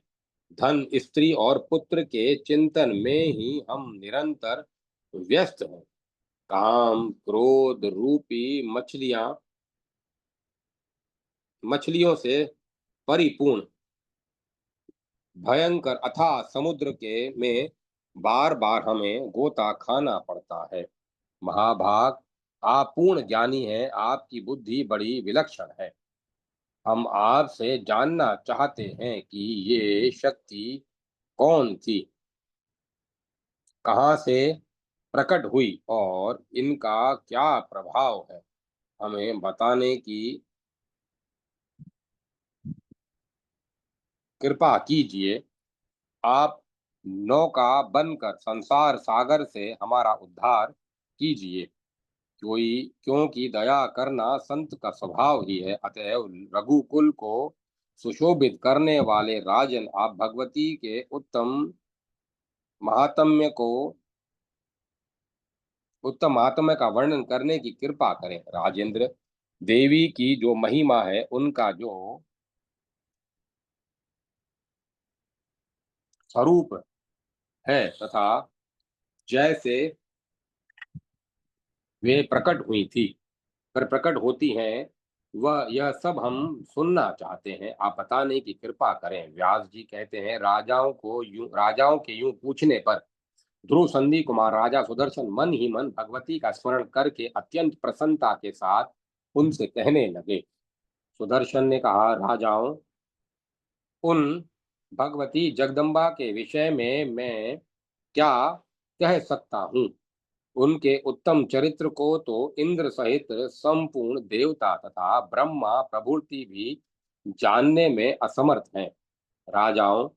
धन, स्त्री और पुत्र के चिंतन में ही हम निरंतर व्यस्त हैं। काम, क्रोध रूपी मछलियों से परिपूर्ण भयंकर अथाह समुद्र के में बार बार हमें गोता खाना पड़ता है। महाभाग, आप पूर्ण ज्ञानी हैं, आपकी बुद्धि बड़ी विलक्षण है। हम आपसे जानना चाहते हैं कि ये शक्ति कौन थी, कहाँ से प्रकट हुई और इनका क्या प्रभाव है। हमें बताने की कृपा कीजिए। आप नौका बनकर संसार सागर से हमारा उद्धार कीजिए। कोई क्योंकि दया करना संत का स्वभाव ही है। अतएव रघुकुल को सुशोभित करने वाले राजन, आप भगवती के उत्तम महात्म्य का वर्णन करने की कृपा करें। राजेंद्र, देवी की जो महिमा है, उनका जो स्वरूप है तथा जैसे वे प्रकट हुई थी, पर प्रकट होती हैं, वह यह सब हम सुनना चाहते हैं। आप बताने की कृपा करें। व्यास जी कहते हैं, राजाओं के यूं पूछने पर ध्रुव संधि कुमार राजा सुदर्शन मन ही मन भगवती का स्मरण करके अत्यंत प्रसन्नता के साथ उनसे कहने लगे। सुदर्शन ने कहा, राजाओं, उन भगवती जगदम्बा के विषय में मैं क्या कह सकता हूँ। उनके उत्तम चरित्र को तो इंद्र सहित संपूर्ण देवता तथा ब्रह्मा प्रभृति भी जानने में असमर्थ हैं। राजाओं,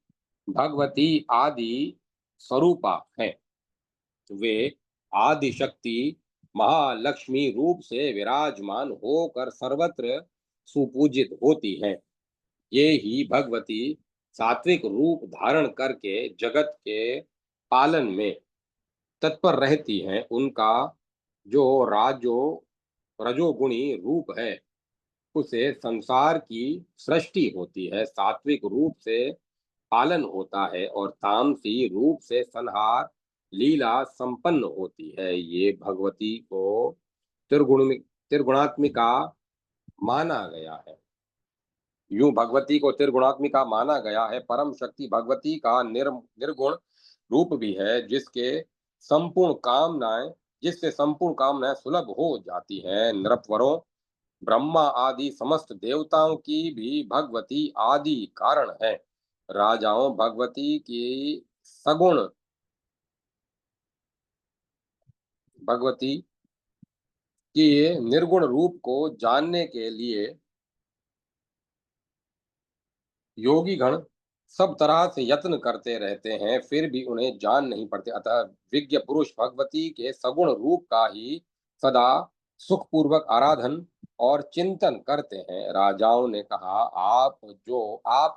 भगवती आदि स्वरूपा हैं। वे आदि शक्ति महालक्ष्मी रूप से विराजमान होकर सर्वत्र सुपूजित होती हैं। ये ही भगवती सात्विक रूप धारण करके जगत के पालन में तत्पर रहती हैं। उनका जो रजोगुणी रूप है, उसे संसार की सृष्टि होती है, सात्विक रूप से पालन होता है और तामसी रूप से संहार लीला संपन्न होती है। ये भगवती को त्रिगुणात्मिका माना गया है। यूं भगवती को त्रिगुणात्मिका माना गया है। परम शक्ति भगवती का निर्गुण रूप भी है, जिससे संपूर्ण कामनाएं सुलभ हो जाती हैं। नृपवरों, ब्रह्मा आदि समस्त देवताओं की भी भगवती आदि कारण है। राजाओं, भगवती के निर्गुण रूप को जानने के लिए योगी गण सब तरह से यत्न करते रहते हैं, फिर भी उन्हें जान नहीं पड़ते। अतः विज्ञ पुरुष भगवती के सगुण रूप का ही सदा सुखपूर्वक आराधन और चिंतन करते हैं। राजाओं ने कहा, आप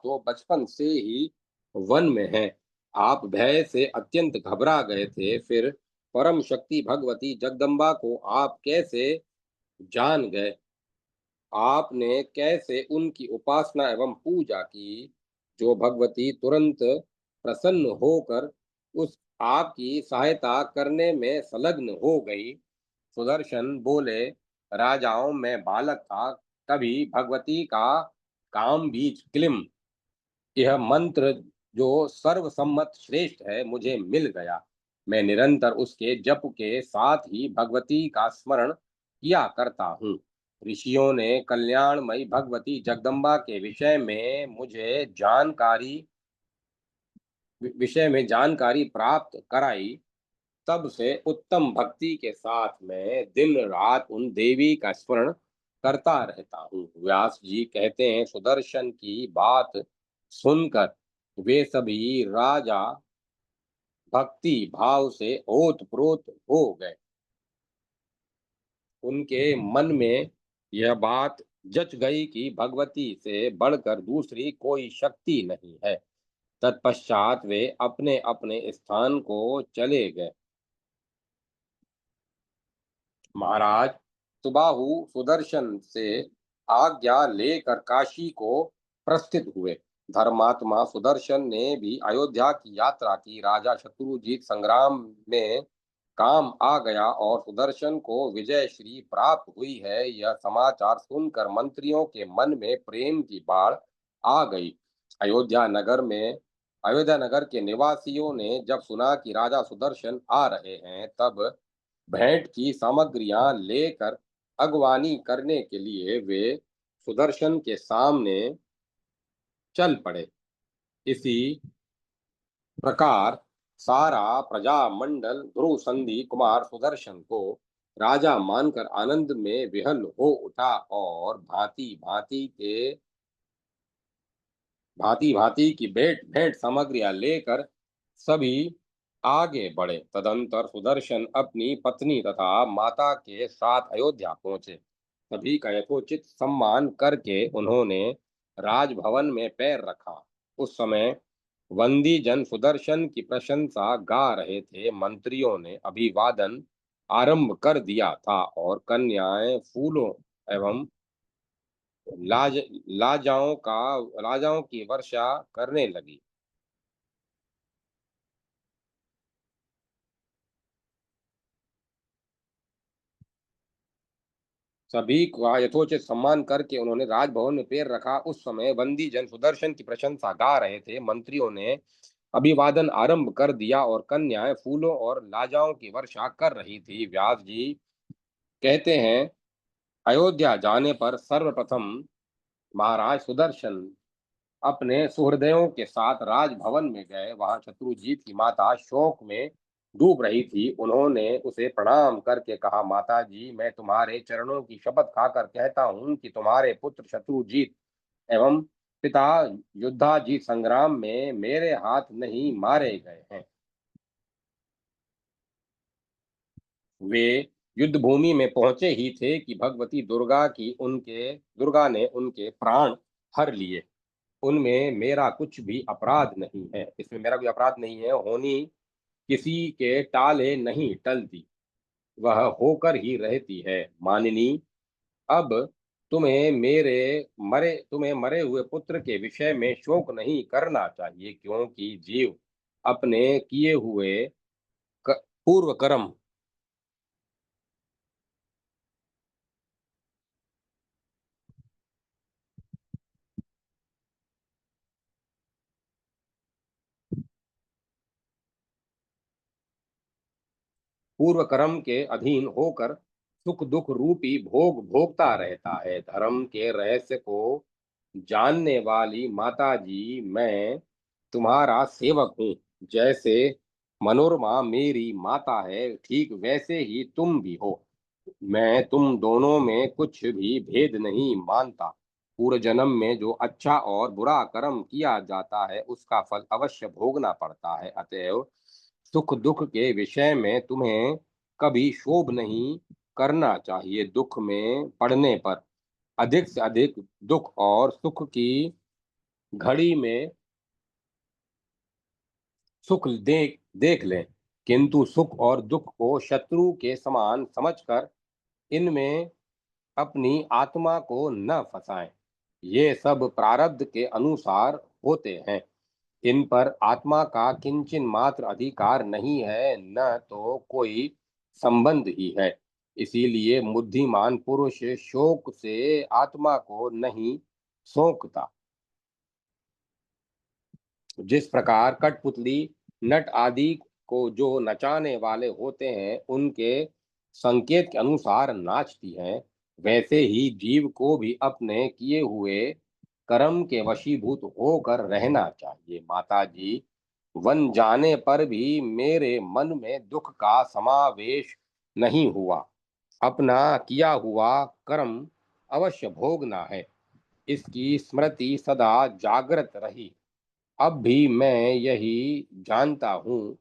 तो बचपन से ही वन में हैं। आप भय से अत्यंत घबरा गए थे, फिर परम शक्ति भगवती जगदम्बा को आप कैसे जान गए? आपने कैसे उनकी उपासना एवं पूजा की? जो भगवती तुरंत प्रसन्न होकर उस आपकी सहायता करने में संलग्न हो गई। सुदर्शन बोले, राजाओं, मैं बालक था, तभी भगवती का काम बीज क्लिम, यह मंत्र जो सर्वसम्मत श्रेष्ठ है, मुझे मिल गया। मैं निरंतर उसके जप के साथ ही भगवती का स्मरण किया करता हूँ। ऋषियों ने कल्याणमयी भगवती जगदम्बा के विषय में जानकारी प्राप्त कराई। तब से उत्तम भक्ति के साथ मैं दिन रात उन देवी का स्मरण करता रहता हूँ। व्यास जी कहते हैं, सुदर्शन की बात सुनकर वे सभी राजा भक्ति भाव से ओतप्रोत हो गए। उनके मन में यह बात जच गई कि भगवती से बढ़कर दूसरी कोई शक्ति नहीं है। तत्पश्चात वे अपने अपने स्थान को चले गए। महाराज, सुबाहु सुदर्शन से आज्ञा लेकर काशी को प्रस्थित हुए। धर्मात्मा सुदर्शन ने भी अयोध्या की यात्रा की। राजा शत्रुजीत संग्राम में काम आ गया और सुदर्शन को विजय श्री प्राप्त हुई है, यह समाचार सुनकर मंत्रियों के मन में प्रेम की बाढ़ आ गई। अयोध्या नगर में अयोध्या नगर के निवासियों ने जब सुना कि राजा सुदर्शन आ रहे हैं, तब भेंट की सामग्रियां लेकर अगवानी करने के लिए वे सुदर्शन के सामने चल पड़े। इसी प्रकार सारा प्रजामंडल ध्रुव संधि कुमार सुदर्शन को राजा मानकर आनंद में विहल हो उठा और भांति भांति की भेंट भेंट सामग्रियां लेकर सभी आगे बढ़े। तदंतर सुदर्शन अपनी पत्नी तथा माता के साथ अयोध्या पहुंचे। सभी का यथोचित सम्मान करके उन्होंने राजभवन में पैर रखा। उस समय वंदी जन सुदर्शन की प्रशंसा गा रहे थे। मंत्रियों ने अभिवादन आरंभ कर दिया था और कन्याएं फूलों एवं लाज लाजाओं की वर्षा करने लगी। सभी का यथोचित सम्मान करके उन्होंने राजभवन में पैर रखा। उस समय बंदी जन सुदर्शन की प्रशंसा गा रहे थे। मंत्रियों ने अभिवादन आरंभ कर दिया और कन्याएं फूलों और लाजाओं की वर्षा कर रही थी। व्यास जी कहते हैं, अयोध्या जाने पर सर्वप्रथम महाराज सुदर्शन अपने सुहृदयों के साथ राजभवन में गए। वहां शत्रुजीत की माता शोक में डूब रही थी। उन्होंने उसे प्रणाम करके कहा, माता जी, मैं तुम्हारे चरणों की शपथ खाकर कहता हूँ कि तुम्हारे पुत्र शत्रुजीत एवं पिता युद्धाजीत संग्राम में मेरे हाथ नहीं मारे गए हैं। वे युद्ध भूमि में पहुंचे ही थे कि भगवती दुर्गा ने उनके प्राण हर लिए। उनमें मेरा कुछ भी अपराध नहीं है। इसमें मेरा कोई अपराध नहीं है। होनी किसी के टाले नहीं टलती, वह होकर ही रहती है। मानिनी, अब तुम्हें मरे हुए पुत्र के विषय में शोक नहीं करना चाहिए, क्योंकि जीव अपने किए हुए पूर्व कर्म पूर्व कर्म के अधीन होकर सुख दुख रूपी भोग भोगता रहता है। धर्म के रहस्य को जानने वाली माता जी, मैं तुम्हारा सेवक हूँ। जैसे मनोरमा मेरी माता है, ठीक वैसे ही तुम भी हो। मैं तुम दोनों में कुछ भी भेद नहीं मानता। पूर्व जन्म में जो अच्छा और बुरा कर्म किया जाता है, उसका फल अवश्य भोगना पड़ता है। अतएव सुख दुख के विषय में तुम्हें कभी शोभ नहीं करना चाहिए। दुख में पड़ने पर अधिक से अधिक दुख और सुख की घड़ी में सुख देख देख लें, किंतु सुख और दुख को शत्रु के समान समझकर इनमें अपनी आत्मा को न फंसाएं। ये सब प्रारब्ध के अनुसार होते हैं। इन पर आत्मा का किंचन मात्र अधिकार नहीं है, न तो कोई संबंध ही है। इसीलिए बुद्धिमान पुरुष शोक से आत्मा को नहीं सोंकता। जिस प्रकार कठपुतली नट आदि को जो नचाने वाले होते हैं, उनके संकेत के अनुसार नाचती हैं, वैसे ही जीव को भी अपने किए हुए कर्म के वशीभूत होकर रहना चाहिए। माता जी, वन जाने पर भी मेरे मन में दुख का समावेश नहीं हुआ। अपना किया हुआ कर्म अवश्य भोगना है, इसकी स्मृति सदा जागृत रही। अब भी मैं यही जानता हूँ।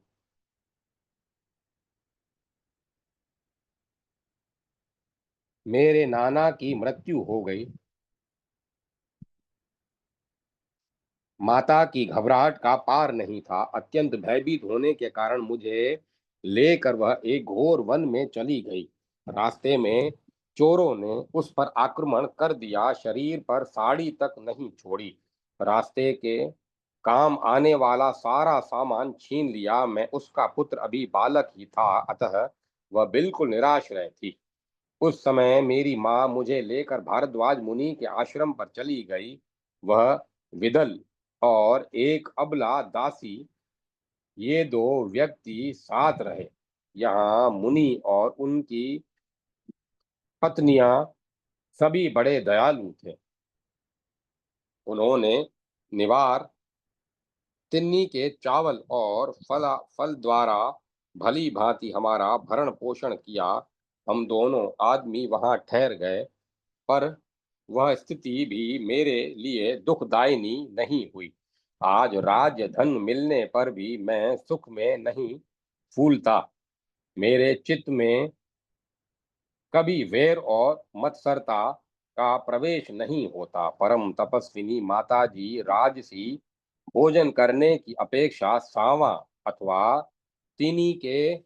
मेरे नाना की मृत्यु हो गई। माता की घबराहट का पार नहीं था। अत्यंत भयभीत होने के कारण मुझे लेकर वह एक घोर वन में चली गई। रास्ते में चोरों ने उस पर आक्रमण कर दिया, शरीर पर साड़ी तक नहीं छोड़ी। रास्ते के काम आने वाला सारा सामान छीन लिया। मैं उसका पुत्र अभी बालक ही था, अतः वह बिल्कुल निराश्रय थी। उस समय मेरी माँ मुझे लेकर भारद्वाज मुनि के आश्रम पर चली गई। वह विदल और एक अबला दासी, ये दो व्यक्ति साथ रहे। यहाँ मुनि और उनकी पत्नियां सभी बड़े दयालु थे। उन्होंने निवार तिन्नी के चावल और फल द्वारा भली भांति हमारा भरण पोषण किया। हम दोनों आदमी वहां ठहर गए, पर वह स्थिति भी मेरे लिए दुखदायिनी नहीं हुई। आज राज्य धन मिलने पर भी मैं सुख में नहीं फूलता। मेरे चित्त में कभी वैर और मत्सरता का प्रवेश नहीं होता। परम तपस्विनी माताजी राजसी भोजन करने की अपेक्षा सावा अथवा चीनी के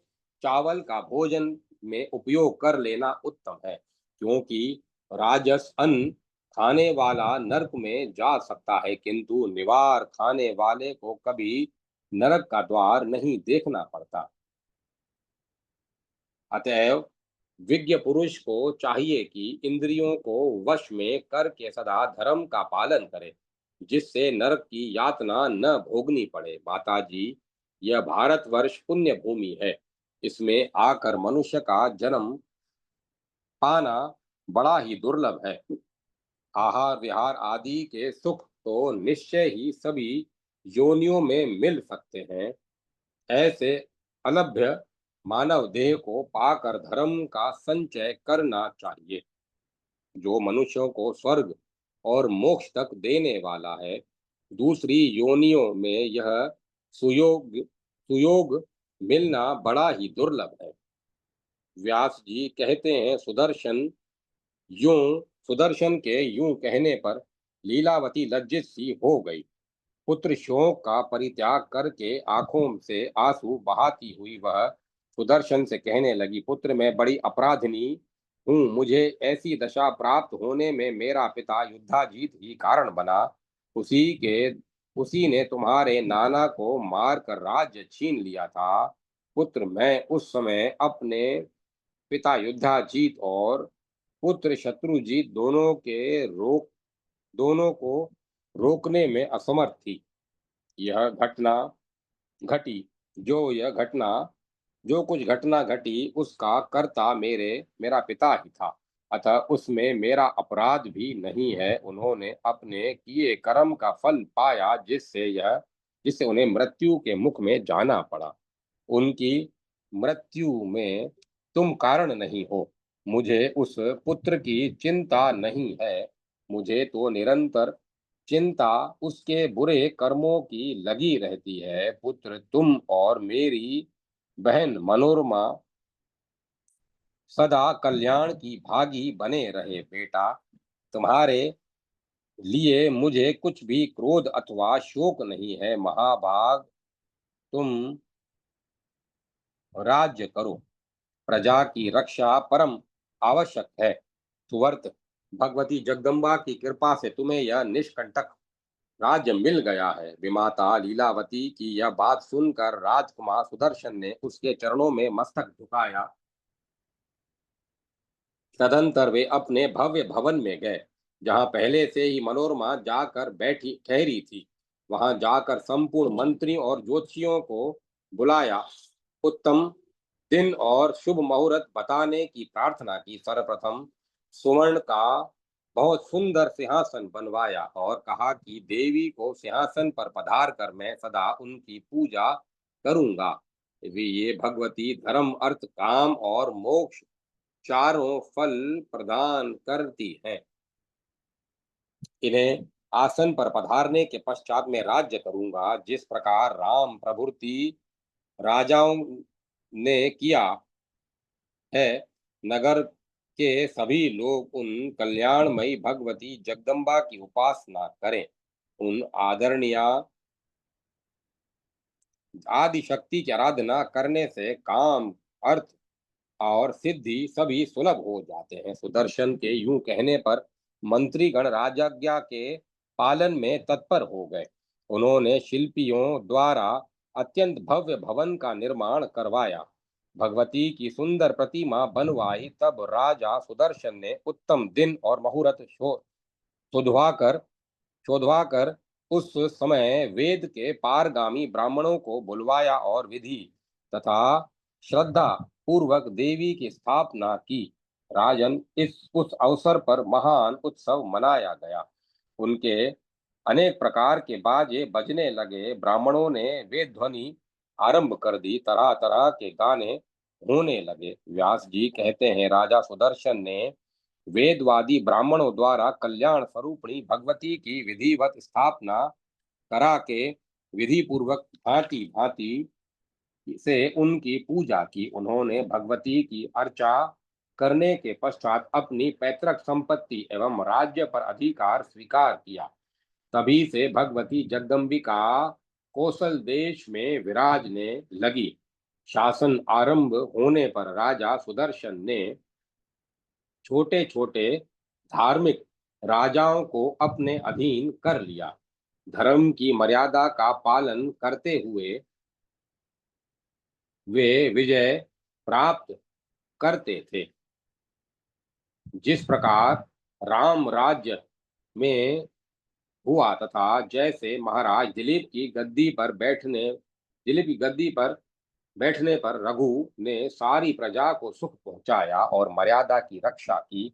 चावल का भोजन में उपयोग कर लेना उत्तम है, क्योंकि राजस अन्न खाने वाला नरक में जा सकता है, किंतु निवार खाने वाले को कभी नरक का द्वार नहीं देखना पड़ता। अतएव विज्ञ पुरुष को चाहिए कि इंद्रियों को वश में करके सदा धर्म का पालन करे, जिससे नरक की यातना न भोगनी पड़े। माता जी, यह भारतवर्ष पुण्य भूमि है। इसमें आकर मनुष्य का जन्म पाना बड़ा ही दुर्लभ है। आहार विहार आदि के सुख तो निश्चय ही सभी योनियों में मिल सकते हैं। ऐसे अलभ्य मानव देह को पाकर धर्म का संचय करना चाहिए, जो मनुष्यों को स्वर्ग और मोक्ष तक देने वाला है। दूसरी योनियों में यह सुयोग सुयोग मिलना बड़ा ही दुर्लभ है। व्यास जी कहते हैं, सुदर्शन के यूं कहने पर लीलावती लज्जित सी हो गई। पुत्र शोक का परित्याग करके आंखों से आंसू बहाती हुई वह सुदर्शन से कहने लगी, पुत्र, मैं बड़ी अपराधिनी हूँ। मुझे ऐसी दशा प्राप्त होने में मेरा पिता युद्धाजीत ही कारण बना। उसी के उसी ने तुम्हारे नाना को मारकर राज्य छीन लिया था। पुत्र, मैं उस समय अपने पिता युद्धाजीत और पुत्र शत्रुजीत दोनों को रोकने में असमर्थ थी। यह घटना घटी यह घटना जो कुछ घटना घटी उसका कर्ता मेरा पिता ही था, अतः उसमें मेरा अपराध भी नहीं है। उन्होंने अपने किए कर्म का फल पाया, जिससे उन्हें मृत्यु के मुख में जाना पड़ा। उनकी मृत्यु में तुम कारण नहीं हो। मुझे उस पुत्र की चिंता नहीं है। मुझे तो निरंतर चिंता उसके बुरे कर्मों की लगी रहती है। पुत्र, तुम और मेरी बहन मनोरमा सदा कल्याण की भागी बने रहे। बेटा, तुम्हारे लिए मुझे कुछ भी क्रोध अथवा शोक नहीं है। महाभाग, तुम राज्य करो। प्रजा की रक्षा परम आवश्यक है। सुवर्त, भगवती जगदम्बा की कृपा से तुम्हें यह निष्कंटक राज्य मिल गया है। विमाता लीलावती की यह बात सुनकर राजकुमार सुदर्शन ने उसके चरणों में मस्तक झुकाया। तदंतर वे अपने भव्य भवन में गए, जहां पहले से ही मनोरमा जाकर बैठी ठहरी थी। वहां जाकर संपूर्ण मंत्रियों और ज्योतिषियों को बुलाया, उत्तम दिन और शुभ मुहूर्त बताने की प्रार्थना की। सर्वप्रथम सुवर्ण का बहुत सुंदर सिंहासन बनवाया और कहा कि देवी को सिंहासन पर पधार कर मैं सदा उनकी पूजा करूंगा। वे ये भगवती धर्म अर्थ काम और मोक्ष चारों फल प्रदान करती हैं। इन्हें आसन पर पधारने के पश्चात मैं राज्य करूंगा, जिस प्रकार राम प्रभृति राजाओं ने किया है। नगर के सभी लोग उन कल्याणमयी भगवती जगदम्बा की उपासना करें। उन आदरणीय आदि शक्ति की आराधना करने से काम, अर्थ और सिद्धि सभी सुलभ हो जाते हैं। सुदर्शन के यूं कहने पर मंत्रीगण राजाज्ञा के पालन में तत्पर हो गए। उन्होंने शिल्पियों द्वारा अत्यंत भव्य भवन का निर्माण करवाया, भगवती की सुंदर प्रतिमा बनवाई। तब राजा सुदर्शन ने उत्तम दिन और मुहूर्त शोधवाकर शोधवाकर उस समय वेद के पारगामी ब्राह्मणों को बुलवाया और विधि तथा श्रद्धा पूर्वक देवी की स्थापना की। राजन, इस उस अवसर पर महान उत्सव मनाया गया। उनके अनेक प्रकार के बाजे बजने लगे। ब्राह्मणों ने वेद ध्वनि आरंभ कर दी। तरह तरह के गाने होने लगे। व्यास जी कहते हैं, राजा सुदर्शन ने वेदवादी ब्राह्मणों द्वारा कल्याण स्वरूपणी भगवती की विधिवत स्थापना करा के विधि पूर्वक भांति भांति से उनकी पूजा की। उन्होंने भगवती की अर्चा करने के पश्चात अपनी पैतृक संपत्ति एवं राज्य पर अधिकार स्वीकार किया। तभी से भगवती जगदम्बिका कौशल देश में विराजने लगी। शासन आरंभ होने पर राजा सुदर्शन ने छोटे छोटे धार्मिक राजाओं को अपने अधीन कर लिया। धर्म की मर्यादा का पालन करते हुए वे विजय प्राप्त करते थे। जिस प्रकार राम राज्य में हुआ, तथा जैसे महाराज दिलीप की गद्दी पर बैठने पर रघु ने सारी प्रजा को सुख पहुंचाया और मर्यादा की रक्षा की,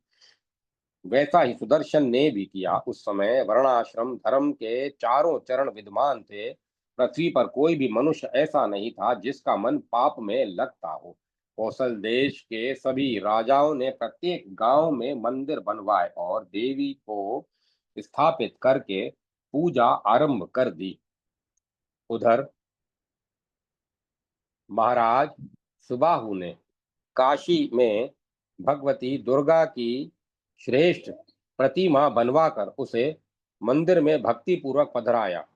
वैसा ही सुदर्शन ने भी किया। उस समय वर्णाश्रम धर्म के चारों चरण विद्यमान थे। पृथ्वी पर कोई भी मनुष्य ऐसा नहीं था जिसका मन पाप में लगता हो। कौशल देश के सभी राजाओं ने प्रत्येक गांव में मंदिर बनवाए और देवी को स्थापित करके पूजा आरंभ कर दी। उधर महाराज सुबाहु ने काशी में भगवती दुर्गा की श्रेष्ठ प्रतिमा बनवाकर उसे मंदिर में भक्ति पूर्वक पधराया।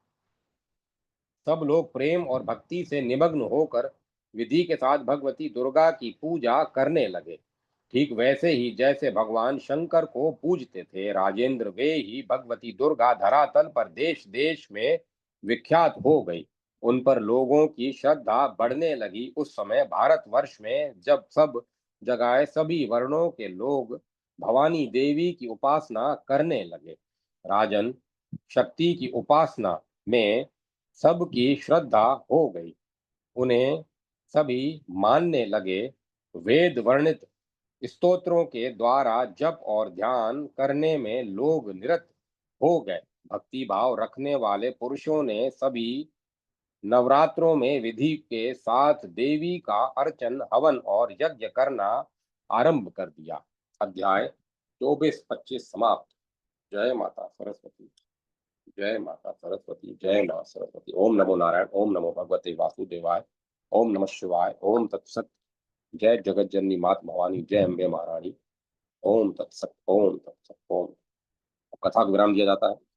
सब लोग प्रेम और भक्ति से निमग्न होकर विधि के साथ भगवती दुर्गा की पूजा करने लगे। ठीक वैसे ही जैसे भगवान शंकर को पूजते थे, राजेंद्र वे ही भगवती दुर्गा धरातल पर देश देश में विख्यात हो गई। उन पर लोगों की श्रद्धा बढ़ने लगी। उस समय भारतवर्ष में जब सब जगह सभी वर्णों के लोग भवानी देवी की उपासना करने लगे। राजन, शक्ति की उपासना में सबकी श्रद्धा हो गई। उन्हें सभी मानने लगे। वेद वर्णित स्तोत्रों के द्वारा जप और ध्यान करने में लोग निरत हो गए। भक्ति भाव रखने वाले पुरुषों ने सभी नवरात्रों में विधि के साथ देवी का अर्चन, हवन और यज्ञ करना आरंभ कर दिया। अध्याय 24-25 समाप्त। जय माता सरस्वती। जय माता सरस्वती। जय मां सरस्वती। ओम नमो नारायण। ओम नमो भगवते वासुदेवाय। ओम नमः शिवाय। ओम तत्सत। जय जगत जननी मात भवानी। जय अम्बे महारानी। ओम तत्सत। ओम तत्सत। ओम। कथा को विराम दिया जाता है।